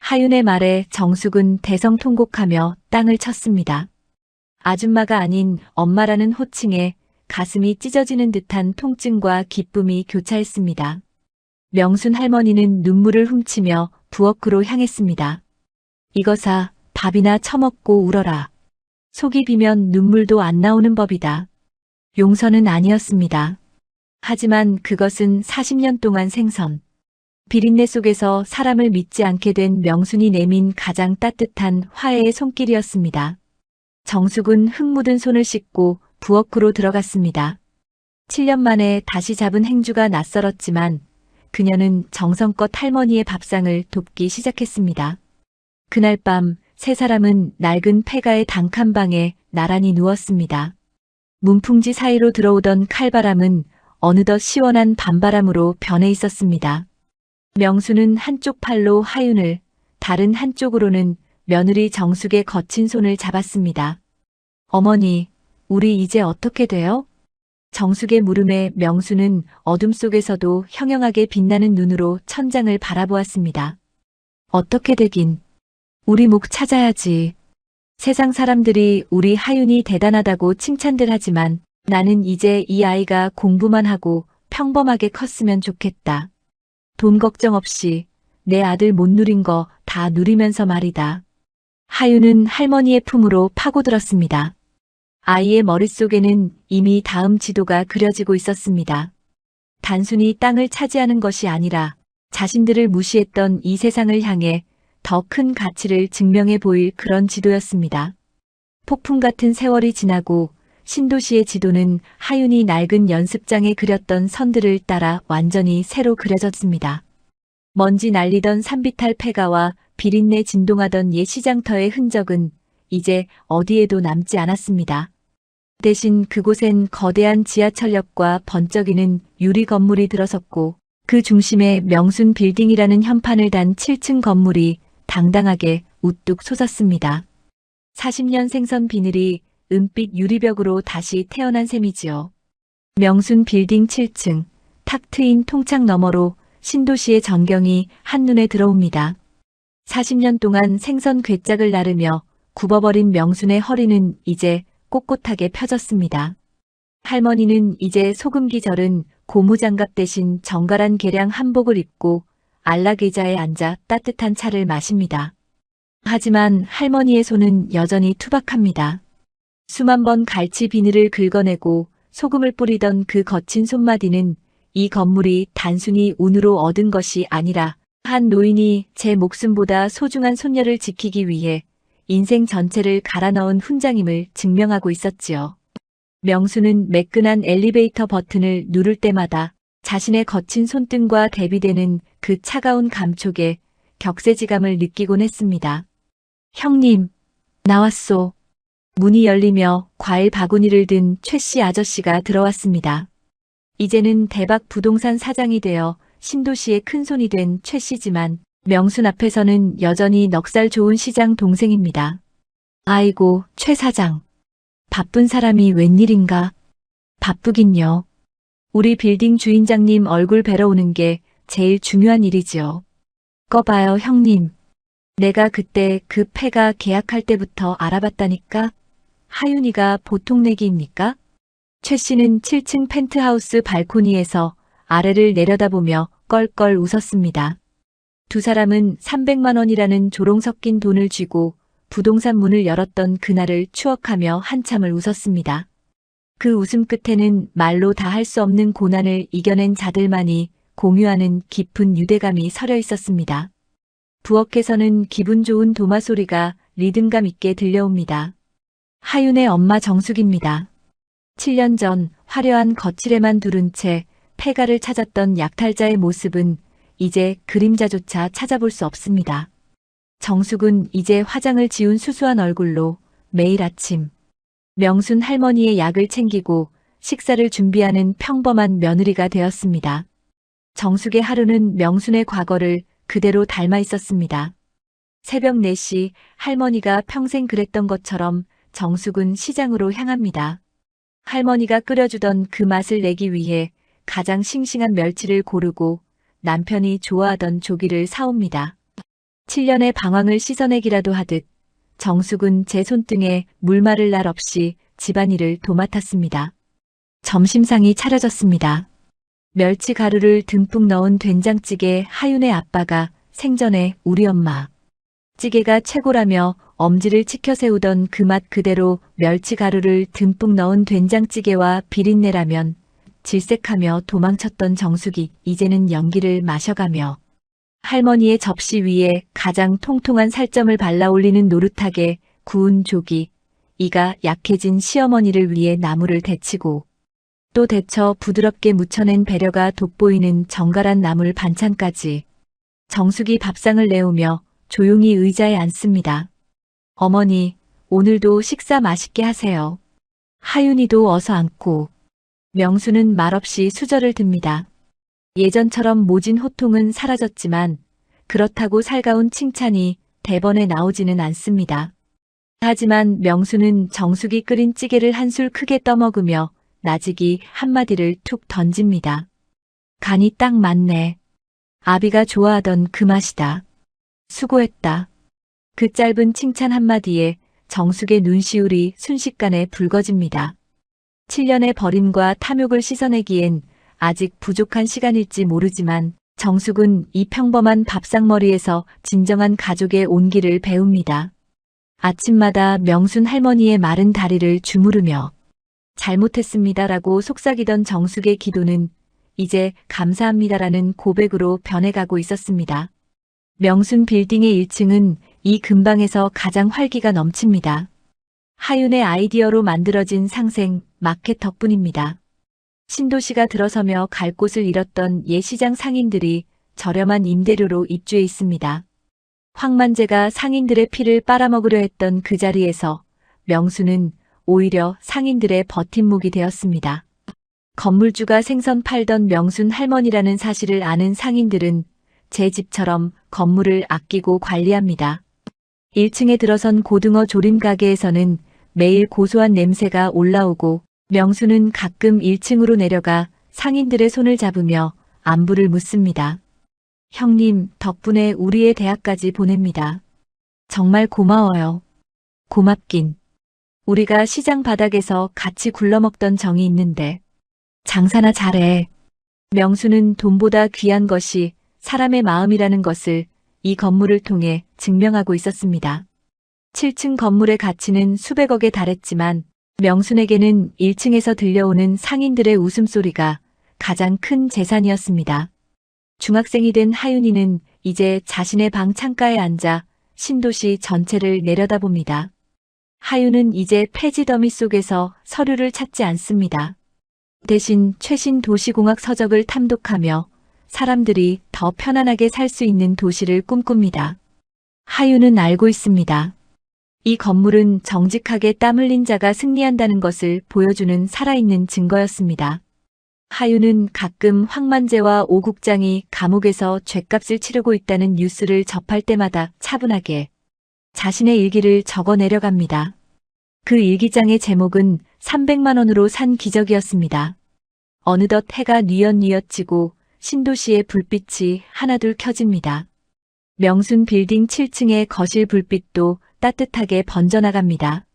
하윤의 말에 정숙은 대성통곡하며 땅을 쳤습니다. 아줌마가 아닌 엄마라는 호칭에 가슴이 찢어지는 듯한 통증과 기쁨이 교차했습니다. 명순 할머니는 눈물을 훔치며 부엌으로 향했습니다. 이거사 밥이나 처먹고 울어라. 속이 비면 눈물도 안 나오는 법이다. 용서는 아니었습니다. 하지만 그것은 40년 동안 생선. 비린내 속에서 사람을 믿지 않게 된 명순이 내민 가장 따뜻한 화해의 손길이었습니다. 정숙은 흙 묻은 손을 씻고 부엌으로 들어갔습니다. 7년 만에 다시 잡은 행주가 낯설었지만 그녀는 정성껏 할머니의 밥상을 돕기 시작했습니다. 그날 밤 세 사람은 낡은 폐가의 단칸방에 나란히 누웠습니다. 문풍지 사이로 들어오던 칼바람은 어느덧 시원한 밤바람으로 변해 있었습니다. 명수는 한쪽 팔로 하윤을, 다른 한쪽으로는 며느리 정숙의 거친 손을 잡았습니다. 어머니, 우리 이제 어떻게 돼요? 정숙의 물음에 명수는 어둠 속에서도 형형하게 빛나는 눈으로 천장을 바라보았습니다. 어떻게 되긴. 우리 목 찾아야지. 세상 사람들이 우리 하윤이 대단하다고 칭찬들 하지만 나는 이제 이 아이가 공부만 하고 평범하게 컸으면 좋겠다. 돈 걱정 없이 내 아들 못 누린 거 다 누리면서 말이다. 하윤은 할머니의 품으로 파고들었습니다. 아이의 머릿속에는 이미 다음 지도가 그려지고 있었습니다. 단순히 땅을 차지하는 것이 아니라 자신들을 무시했던 이 세상을 향해 더 큰 가치를 증명해 보일 그런 지도였습니다. 폭풍 같은 세월이 지나고 신도시의 지도는 하윤이 낡은 연습장에 그렸던 선들을 따라 완전히 새로 그려졌습니다. 먼지 날리던 산비탈 폐가와 비린내 진동하던 옛 시장터의 흔적은 이제 어디에도 남지 않았습니다. 대신 그곳엔 거대한 지하철역과 번쩍이는 유리 건물이 들어섰고 그 중심에 명순 빌딩이라는 현판을 단 7층 건물이 당당하게 우뚝 솟았습니다. 40년 생선 비늘이 은빛 유리벽으로 다시 태어난 셈이지요. 명순 빌딩 7층, 탁 트인 통창 너머로 신도시의 전경이 한눈에 들어옵니다. 40년 동안 생선 괴짝을 나르며 굽어버린 명순의 허리는 이제 꼿꼿하게 펴졌습니다. 할머니는 이제 소금기 절은 고무장갑 대신 정갈한 개량 한복을 입고 안락 의자에 앉아 따뜻한 차를 마십니다. 하지만 할머니의 손은 여전히 투박합니다. 수만 번 갈치 비늘을 긁어내고 소금을 뿌리던 그 거친 손마디는 이 건물이 단순히 운으로 얻은 것이 아니라 한 노인이 제 목숨보다 소중한 손녀를 지키기 위해 인생 전체를 갈아 넣은 훈장임을 증명하고 있었지요. 명수는 매끈한 엘리베이터 버튼을 누를 때마다 자신의 거친 손등과 대비되는 그 차가운 감촉에 격세지감을 느끼곤 했습니다. 형님, 나왔소. 문이 열리며 과일 바구니를 든 최 씨 아저씨가 들어왔습니다. 이제는 대박 부동산 사장이 되어 신도시의 큰손이 된 최 씨지만 명순 앞에서는 여전히 넉살 좋은 시장 동생입니다. 아이고, 최 사장. 바쁜 사람이 웬일인가? 바쁘긴요. 우리 빌딩 주인장님 얼굴 뵈러 오는 게 제일 중요한 일이지요. 꺼봐요, 형님. 내가 그때 그 폐가 계약할 때부터 알아봤다니까? 하윤이가 보통 내기입니까? 최 씨는 7층 펜트하우스 발코니에서 아래를 내려다보며 껄껄 웃었습니다. 두 사람은 300만 원이라는 조롱 섞인 돈을 쥐고 부동산 문을 열었던 그날을 추억하며 한참을 웃었습니다. 그 웃음 끝에는 말로 다 할 수 없는 고난을 이겨낸 자들만이 공유하는 깊은 유대감이 서려 있었습니다. 부엌에서는 기분 좋은 도마 소리가 리듬감 있게 들려옵니다. 하윤의 엄마 정숙입니다. 7년 전 화려한 거칠에만 두른 채 폐가를 찾았던 약탈자의 모습은 이제 그림자조차 찾아볼 수 없습니다. 정숙은 이제 화장을 지운 수수한 얼굴로 매일 아침 명순 할머니의 약을 챙기고 식사를 준비하는 평범한 며느리가 되었습니다. 정숙의 하루는 명순의 과거를 그대로 닮아 있었습니다. 새벽 4시 할머니가 평생 그랬던 것처럼 정숙은 시장으로 향합니다. 할머니가 끓여주던 그 맛을 내기 위해 가장 싱싱한 멸치를 고르고 남편이 좋아하던 조기를 사옵니다. 7년의 방황을 씻어내기라도 하듯 정숙은 제 손등에 물 마를 날 없이 집안일을 도맡았습니다. 점심상이 차려졌습니다. 멸치 가루를 듬뿍 넣은 된장찌개 하윤의 아빠가 생전에 우리 엄마 찌개가 최고라며 엄지를 치켜 세우던 그 맛 그대로 멸치 가루를 듬뿍 넣은 된장찌개와 비린내라면 질색하며 도망쳤던 정숙이 이제는 연기를 마셔가며 할머니의 접시 위에 가장 통통한 살점을 발라 올리는 노릇하게 구운 조기, 이가 약해진 시어머니를 위해 나물을 데치고 또 데쳐 부드럽게 무쳐낸 배려가 돋보이는 정갈한 나물 반찬까지 정숙이 밥상을 내오며 조용히 의자에 앉습니다. 어머니, 오늘도 식사 맛있게 하세요. 하윤이도 어서 앉고 명수는 말없이 수저를 듭니다. 예전처럼 모진 호통은 사라졌지만 그렇다고 살가운 칭찬이 대번에 나오지는 않습니다. 하지만 명수는 정숙이 끓인 찌개를 한술 크게 떠먹으며 나직이 한마디를 툭 던집니다. 간이 딱 맞네. 아비가 좋아하던 그 맛이다. 수고했다. 그 짧은 칭찬 한마디에 정숙의 눈시울이 순식간에 붉어집니다. 7년의 버림과 탐욕을 씻어내기엔 아직 부족한 시간일지 모르지만 정숙은 이 평범한 밥상머리에서 진정한 가족의 온기를 배웁니다. 아침마다 명순 할머니의 마른 다리를 주무르며 잘못했습니다라고 속삭이던 정숙의 기도는 이제 감사합니다라는 고백으로 변해가고 있었습니다. 명순 빌딩의 1층은 이 근방에서 가장 활기가 넘칩니다. 하윤의 아이디어로 만들어진 상생 마켓 덕분입니다. 신도시가 들어서며 갈 곳을 잃었던 예시장 상인들이 저렴한 임대료로 입주해 있습니다. 황만재가 상인들의 피를 빨아먹으려 했던 그 자리에서 명수는 오히려 상인들의 버팀목이 되었습니다. 건물주가 생선 팔던 명순 할머니라는 사실을 아는 상인들은 제 집처럼 건물을 아끼고 관리합니다. 1층에 들어선 고등어 조림 가게에서는 매일 고소한 냄새가 올라오고 명수는 가끔 1층으로 내려가 상인들의 손을 잡으며 안부를 묻습니다. 형님, 덕분에 우리의 대학까지 보냅니다. 정말 고마워요. 고맙긴. 우리가 시장 바닥에서 같이 굴러먹던 정이 있는데 장사나 잘해. 명수는 돈보다 귀한 것이 사람의 마음이라는 것을 이 건물을 통해 증명하고 있었습니다. 7층 건물의 가치는 수백억에 달했지만 명순에게는 1층에서 들려오는 상인들의 웃음소리가 가장 큰 재산이었습니다. 중학생이 된 하윤이는 이제 자신의 방 창가에 앉아 신도시 전체를 내려다봅니다. 하윤은 이제 폐지 더미 속에서 서류를 찾지 않습니다. 대신 최신 도시공학 서적을 탐독하며 사람들이 더 편안하게 살 수 있는 도시를 꿈꿉니다. 하윤은 알고 있습니다. 이 건물은 정직하게 땀 흘린 자가 승리한다는 것을 보여주는 살아있는 증거였습니다. 하윤은 가끔 황만재와 오 국장이 감옥에서 죗값을 치르고 있다는 뉴스를 접할 때마다 차분하게 자신의 일기를 적어 내려갑니다. 그 일기장의 제목은 300만 원으로 산 기적이었습니다. 어느덧 해가 뉘엿뉘엿 지고 신도시의 불빛이 하나둘 켜집니다. 명순 빌딩 7층의 거실 불빛도 따뜻하게 번져나갑니다.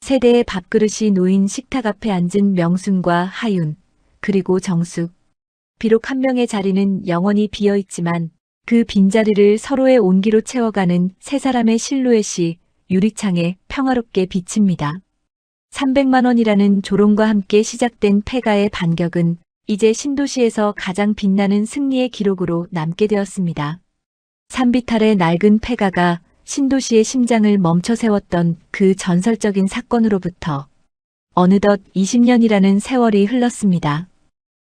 세 대의 밥그릇이 놓인 식탁 앞에 앉은 명순과 하윤, 그리고 정숙. 비록 한 명의 자리는 영원히 비어있지만 그 빈자리를 서로의 온기로 채워가는 세 사람의 실루엣이 유리창에 평화롭게 비칩니다. 300만 원이라는 조롱과 함께 시작된 패가의 반격은 이제 신도시에서 가장 빛나는 승리의 기록으로 남게 되었습니다. 산비탈의 낡은 패가가 신도시의 심장을 멈춰 세웠던 그 전설적인 사건으로부터 어느덧 20년이라는 세월이 흘렀습니다.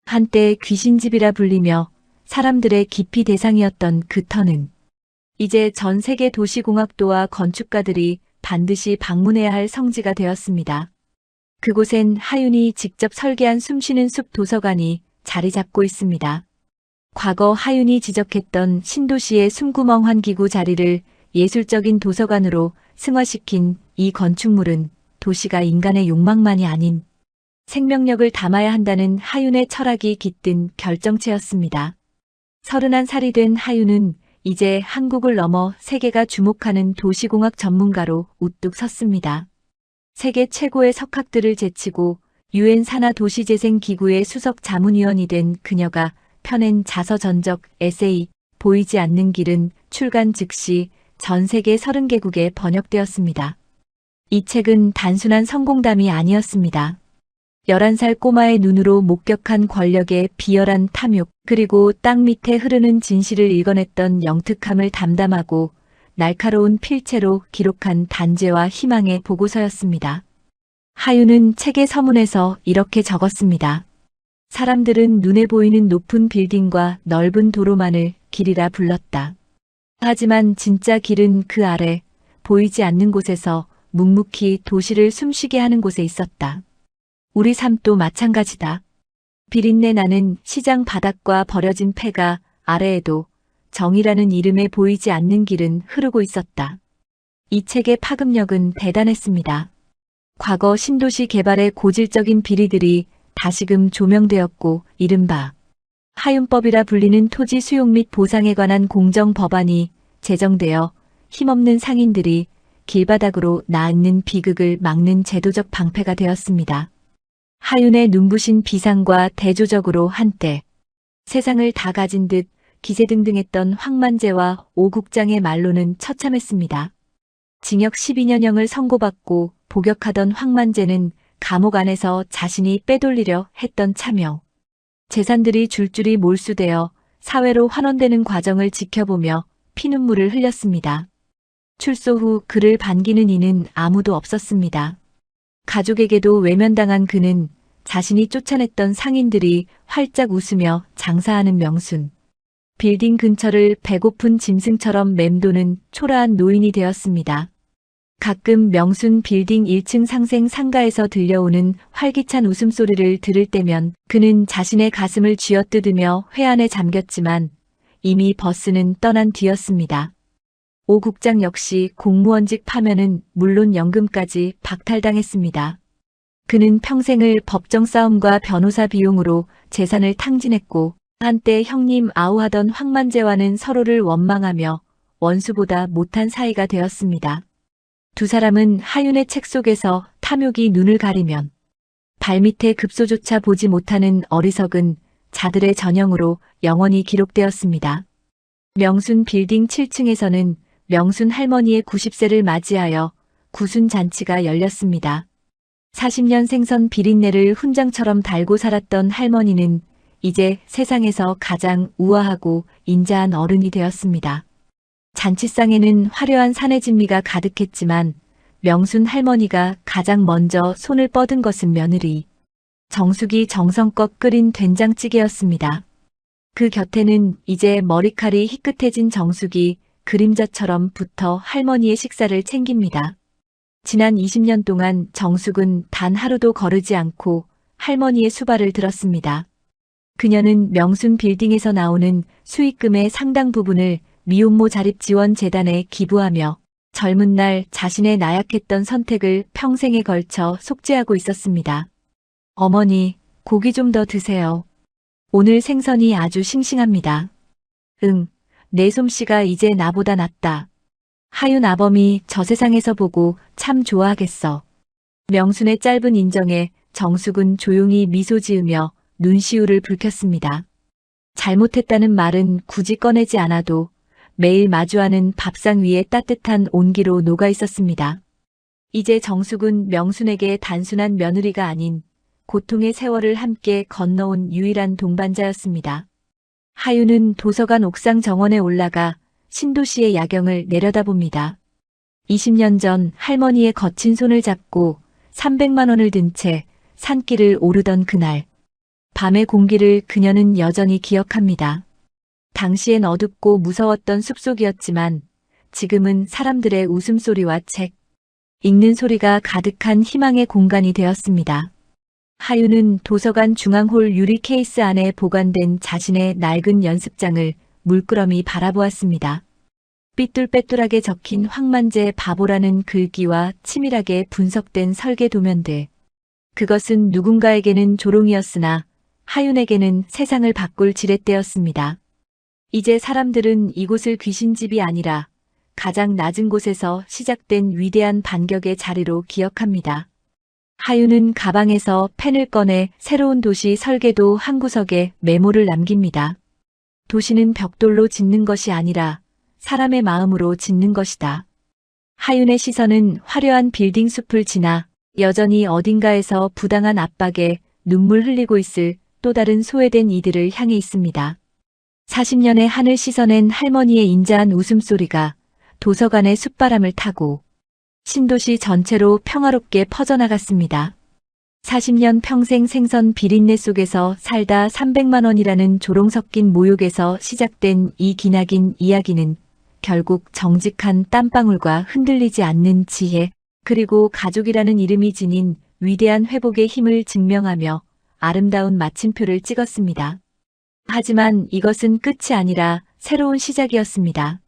한때 귀신집이라 불리며 사람들의 기피 대상이었던 그 터는 이제 전 세계 도시공학도와 건축가들이 반드시 방문해야 할 성지가 되었습니다. 그곳엔 하윤이 직접 설계한 숨쉬는 숲 도서관이 자리 잡고 있습니다. 과거 하윤이 지적했던 신도시의 숨구멍 기구 자리를 예술적인 도서관으로 승화시킨 이 건축물은 도시가 인간의 욕망만이 아닌 생명력을 담아야 한다는 하윤의 철학이 깃든 결정체였습니다. 31살이 된 하윤은 이제 한국을 넘어 세계가 주목하는 도시공학 전문가로 우뚝 섰습니다. 세계 최고의 석학들을 제치고 유엔 산하 도시재생기구의 수석 자문위원이 된 그녀가 펴낸 자서전적 에세이 보이지 않는 길은 출간 즉시 전 세계 30개국에 번역되었습니다. 이 책은 단순한 성공담이 아니었습니다. 11살 꼬마의 눈으로 목격한 권력의 비열한 탐욕, 그리고 땅 밑에 흐르는 진실을 읽어냈던 영특함을 담담하고 날카로운 필체로 기록한 단죄와 희망의 보고서였습니다. 하윤은 책의 서문에서 이렇게 적었습니다. 사람들은 눈에 보이는 높은 빌딩과 넓은 도로만을 길이라 불렀다. 하지만 진짜 길은 그 아래 보이지 않는 곳에서 묵묵히 도시를 숨쉬게 하는 곳에 있었다. 우리 삶도 마찬가지다. 비린내 나는 시장 바닥과 버려진 폐가 아래에도 정의라는 이름에 보이지 않는 길은 흐르고 있었다. 이 책의 파급력은 대단했습니다. 과거 신도시 개발의 고질적인 비리들이 다시금 조명되었고 이른바 하윤법이라 불리는 토지 수용 및 보상에 관한 공정 법안이 제정되어 힘없는 상인들이 길바닥으로 나앉는 비극을 막는 제도적 방패가 되었습니다. 하윤의 눈부신 비상과 대조적으로 한때 세상을 다 가진 듯 기세등등했던 황만재와 오 국장의 말로는 처참했습니다. 징역 12년형을 선고받고 복역하던 황만재는 감옥 안에서 자신이 빼돌리려 했던 차명 재산들이 줄줄이 몰수되어 사회로 환원되는 과정을 지켜보며 피눈물을 흘렸습니다. 출소 후 그를 반기는 이는 아무도 없었습니다. 가족에게도 외면당한 그는 자신이 쫓아냈던 상인들이 활짝 웃으며 장사하는 명순. 빌딩 근처를 배고픈 짐승처럼 맴도는 초라한 노인이 되었습니다. 가끔 명순 빌딩 1층 상생 상가에서 들려오는 활기찬 웃음소리를 들을 때면 그는 자신의 가슴을 쥐어뜯으며 회한에 잠겼지만 이미 버스는 떠난 뒤였습니다. 오 국장 역시 공무원직 파면은 물론 연금까지 박탈당했습니다. 그는 평생을 법정 싸움과 변호사 비용으로 재산을 탕진했고 한때 형님 아우하던 황만재와는 서로를 원망하며 원수보다 못한 사이가 되었습니다. 두 사람은 하윤의 책 속에서 탐욕이 눈을 가리면 발밑에 급소조차 보지 못하는 어리석은 자들의 전형으로 영원히 기록되었습니다. 명순 빌딩 7층에서는 명순 할머니의 90세를 맞이하여 구순잔치가 열렸습니다. 40년 생선 비린내를 훈장처럼 달고 살았던 할머니는 이제 세상에서 가장 우아하고 인자한 어른이 되었습니다. 잔치상에는 화려한 사내진미가 가득했지만 명순 할머니가 가장 먼저 손을 뻗은 것은 며느리 정숙이 정성껏 끓인 된장찌개였습니다. 그 곁에는 이제 머리칼이 희끗해진 정숙이 그림자처럼 붙어 할머니의 식사를 챙깁니다. 지난 20년 동안 정숙은 단 하루도 거르지 않고 할머니의 수발을 들었습니다. 그녀는 명순 빌딩에서 나오는 수익금의 상당 부분을 미혼모 자립지원재단에 기부하며 젊은 날 자신의 나약했던 선택을 평생에 걸쳐 속죄하고 있었습니다. 어머니, 고기 좀 더 드세요. 오늘 생선이 아주 싱싱합니다. 응, 내 솜씨가 이제 나보다 낫다. 하윤 아범이 저 세상에서 보고 참 좋아하겠어. 명순의 짧은 인정에 정숙은 조용히 미소 지으며 눈시울을 붉혔습니다. 잘못했다는 말은 굳이 꺼내지 않아도 매일 마주하는 밥상 위에 따뜻한 온기로 녹아 있었습니다. 이제 정숙은 명순에게 단순한 며느리가 아닌 고통의 세월을 함께 건너온 유일한 동반자였습니다. 하윤은 도서관 옥상 정원에 올라가 신도시의 야경을 내려다봅니다. 20년 전 할머니의 거친 손을 잡고 300만 원을 든 채 산길을 오르던 그날. 밤의 공기를 그녀는 여전히 기억합니다. 당시엔 어둡고 무서웠던 숲속이었지만 지금은 사람들의 웃음소리와 책, 읽는 소리가 가득한 희망의 공간이 되었습니다. 하윤은 도서관 중앙홀 유리 케이스 안에 보관된 자신의 낡은 연습장을 물끄러미 바라보았습니다. 삐뚤빼뚤하게 적힌 황만재 바보라는 글귀와 치밀하게 분석된 설계 도면들. 그것은 누군가에게는 조롱이었으나 하윤에게는 세상을 바꿀 지렛대였습니다. 이제 사람들은 이곳을 귀신집이 아니라 가장 낮은 곳에서 시작된 위대한 반격의 자리로 기억합니다. 하윤은 가방에서 펜을 꺼내 새로운 도시 설계도 한 구석에 메모를 남깁니다. 도시는 벽돌로 짓는 것이 아니라 사람의 마음으로 짓는 것이다. 하윤의 시선은 화려한 빌딩 숲을 지나 여전히 어딘가에서 부당한 압박에 눈물 흘리고 있을 또 다른 소외된 이들을 향해 있습니다. 40년의 한을 씻어낸 할머니의 인자한 웃음소리가 도서관의 숲바람을 타고 신도시 전체로 평화롭게 퍼져나갔습니다. 40년 평생 생선 비린내 속에서 살다 300만 원이라는 조롱 섞인 모욕에서 시작된 이 기나긴 이야기는 결국 정직한 땀방울과 흔들리지 않는 지혜, 그리고 가족이라는 이름이 지닌 위대한 회복의 힘을 증명하며 아름다운 마침표를 찍었습니다. 하지만 이것은 끝이 아니라 새로운 시작이었습니다.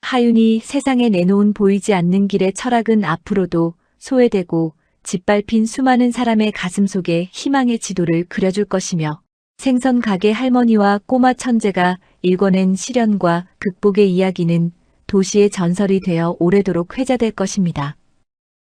하윤이 세상에 내놓은 보이지 않는 길의 철학은 앞으로도 소외되고 짓밟힌 수많은 사람의 가슴 속에 희망의 지도를 그려줄 것이며 생선 가게 할머니와 꼬마 천재가 일궈낸 시련과 극복의 이야기는 도시의 전설이 되어 오래도록 회자될 것입니다.